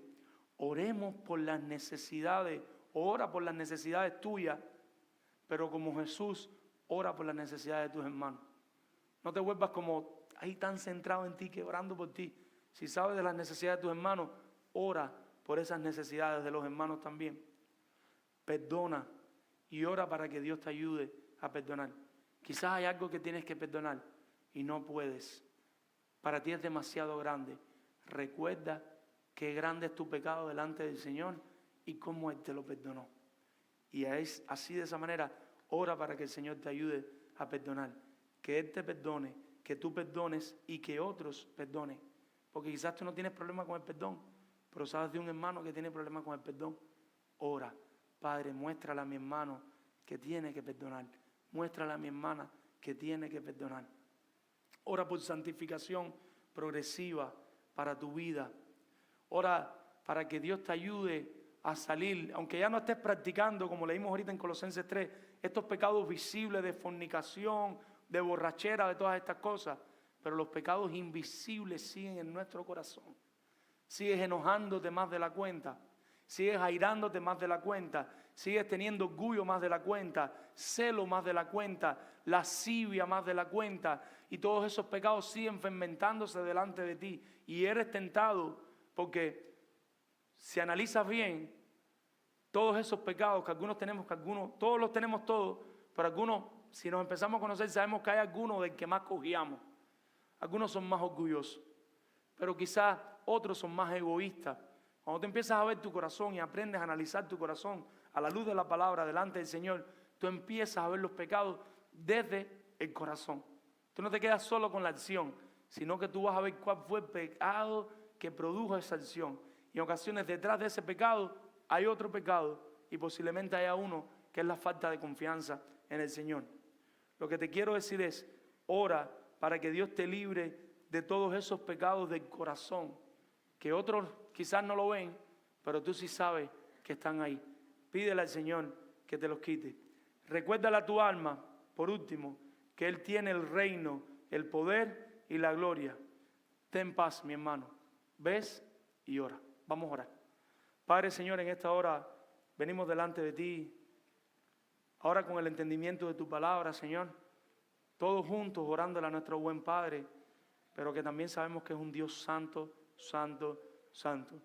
oremos por las necesidades, ora por las necesidades tuyas, pero como Jesús, ora por las necesidades de tus hermanos. No te vuelvas como ahí tan centrado en ti, que orando por ti. Si sabes de las necesidades de tus hermanos, ora por esas necesidades de los hermanos también. Perdona y ora para que Dios te ayude a perdonar. Quizás hay algo que tienes que perdonar y no puedes. Para ti es demasiado grande. Recuerda qué grande es tu pecado delante del Señor y cómo Él te lo perdonó. Y es así, de esa manera, ora para que el Señor te ayude a perdonar. Que Él te perdone, que tú perdones y que otros perdonen. Porque quizás tú no tienes problema con el perdón, pero sabes de un hermano que tiene problema con el perdón. Ora, Padre, muéstrale a mi hermano que tiene que perdonar. Muéstrale a mi hermana que tiene que perdonar. Ora por santificación progresiva para tu vida. Ora para que Dios te ayude a salir, aunque ya no estés practicando, como leímos ahorita en Colosenses 3, estos pecados visibles de fornicación, de borrachera, de todas estas cosas, pero los pecados invisibles siguen en nuestro corazón. Sigues enojándote más de la cuenta, sigues airándote más de la cuenta, sigues teniendo orgullo más de la cuenta, celo más de la cuenta, lascivia más de la cuenta, y todos esos pecados siguen fermentándose delante de ti, y eres tentado, porque si analizas bien, todos esos pecados que algunos tenemos, todos los tenemos todos, pero algunos, si nos empezamos a conocer, sabemos que hay algunos del que más cogíamos. Algunos son más orgullosos, pero quizás otros son más egoístas. Cuando tú empiezas a ver tu corazón y aprendes a analizar tu corazón a la luz de la palabra delante del Señor, tú empiezas a ver los pecados desde el corazón. Tú no te quedas solo con la acción, sino que tú vas a ver cuál fue el pecado que produjo esa acción. Y en ocasiones detrás de ese pecado hay otro pecado y posiblemente haya uno que es la falta de confianza en el Señor. Lo que te quiero decir es, ora para que Dios te libre de todos esos pecados del corazón, que otros quizás no lo ven, pero tú sí sabes que están ahí. Pídele al Señor que te los quite. Recuérdale a tu alma, por último, que Él tiene el reino, el poder y la gloria. Ten paz, mi hermano. Ves y ora. Vamos a orar. Padre, Señor, en esta hora venimos delante de ti, ahora con el entendimiento de tu palabra, Señor, todos juntos orándole a nuestro buen Padre, pero que también sabemos que es un Dios santo, santo, santo.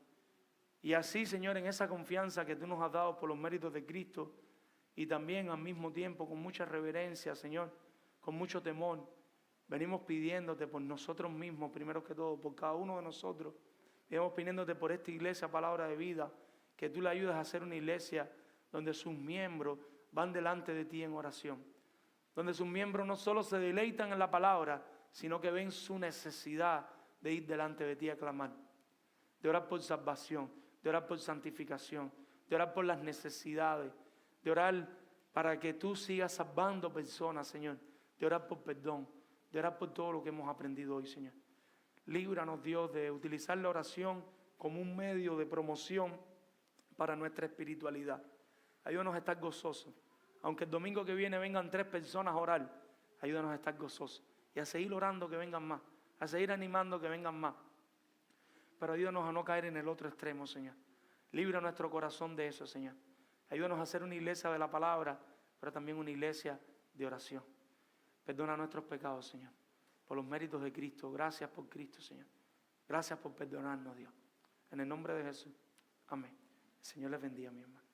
Y así, Señor, en esa confianza que tú nos has dado por los méritos de Cristo, y también al mismo tiempo con mucha reverencia, Señor, con mucho temor, venimos pidiéndote por nosotros mismos, primero que todo, por cada uno de nosotros. Venimos pidiéndote por esta iglesia, Palabra de Vida, que tú le ayudes a hacer una iglesia donde sus miembros van delante de ti en oración. Donde sus miembros no solo se deleitan en la palabra, sino que ven su necesidad de ir delante de ti a clamar. De orar por salvación, de orar por santificación, de orar por las necesidades, de orar para que tú sigas salvando personas, Señor. De orar por perdón, de orar por todo lo que hemos aprendido hoy, Señor. Líbranos, Dios, de utilizar la oración como un medio de promoción para nuestra espiritualidad. Ayúdanos a estar gozosos. Aunque el domingo que viene vengan 3 personas a orar, ayúdanos a estar gozosos. Y a seguir orando que vengan más. A seguir animando que vengan más. Pero ayúdanos a no caer en el otro extremo, Señor. Libra nuestro corazón de eso, Señor. Ayúdanos a ser una iglesia de la palabra, pero también una iglesia de oración. Perdona nuestros pecados, Señor. Por los méritos de Cristo. Gracias por Cristo, Señor. Gracias por perdonarnos, Dios. En el nombre de Jesús. Amén. El Señor les bendiga, mi hermano.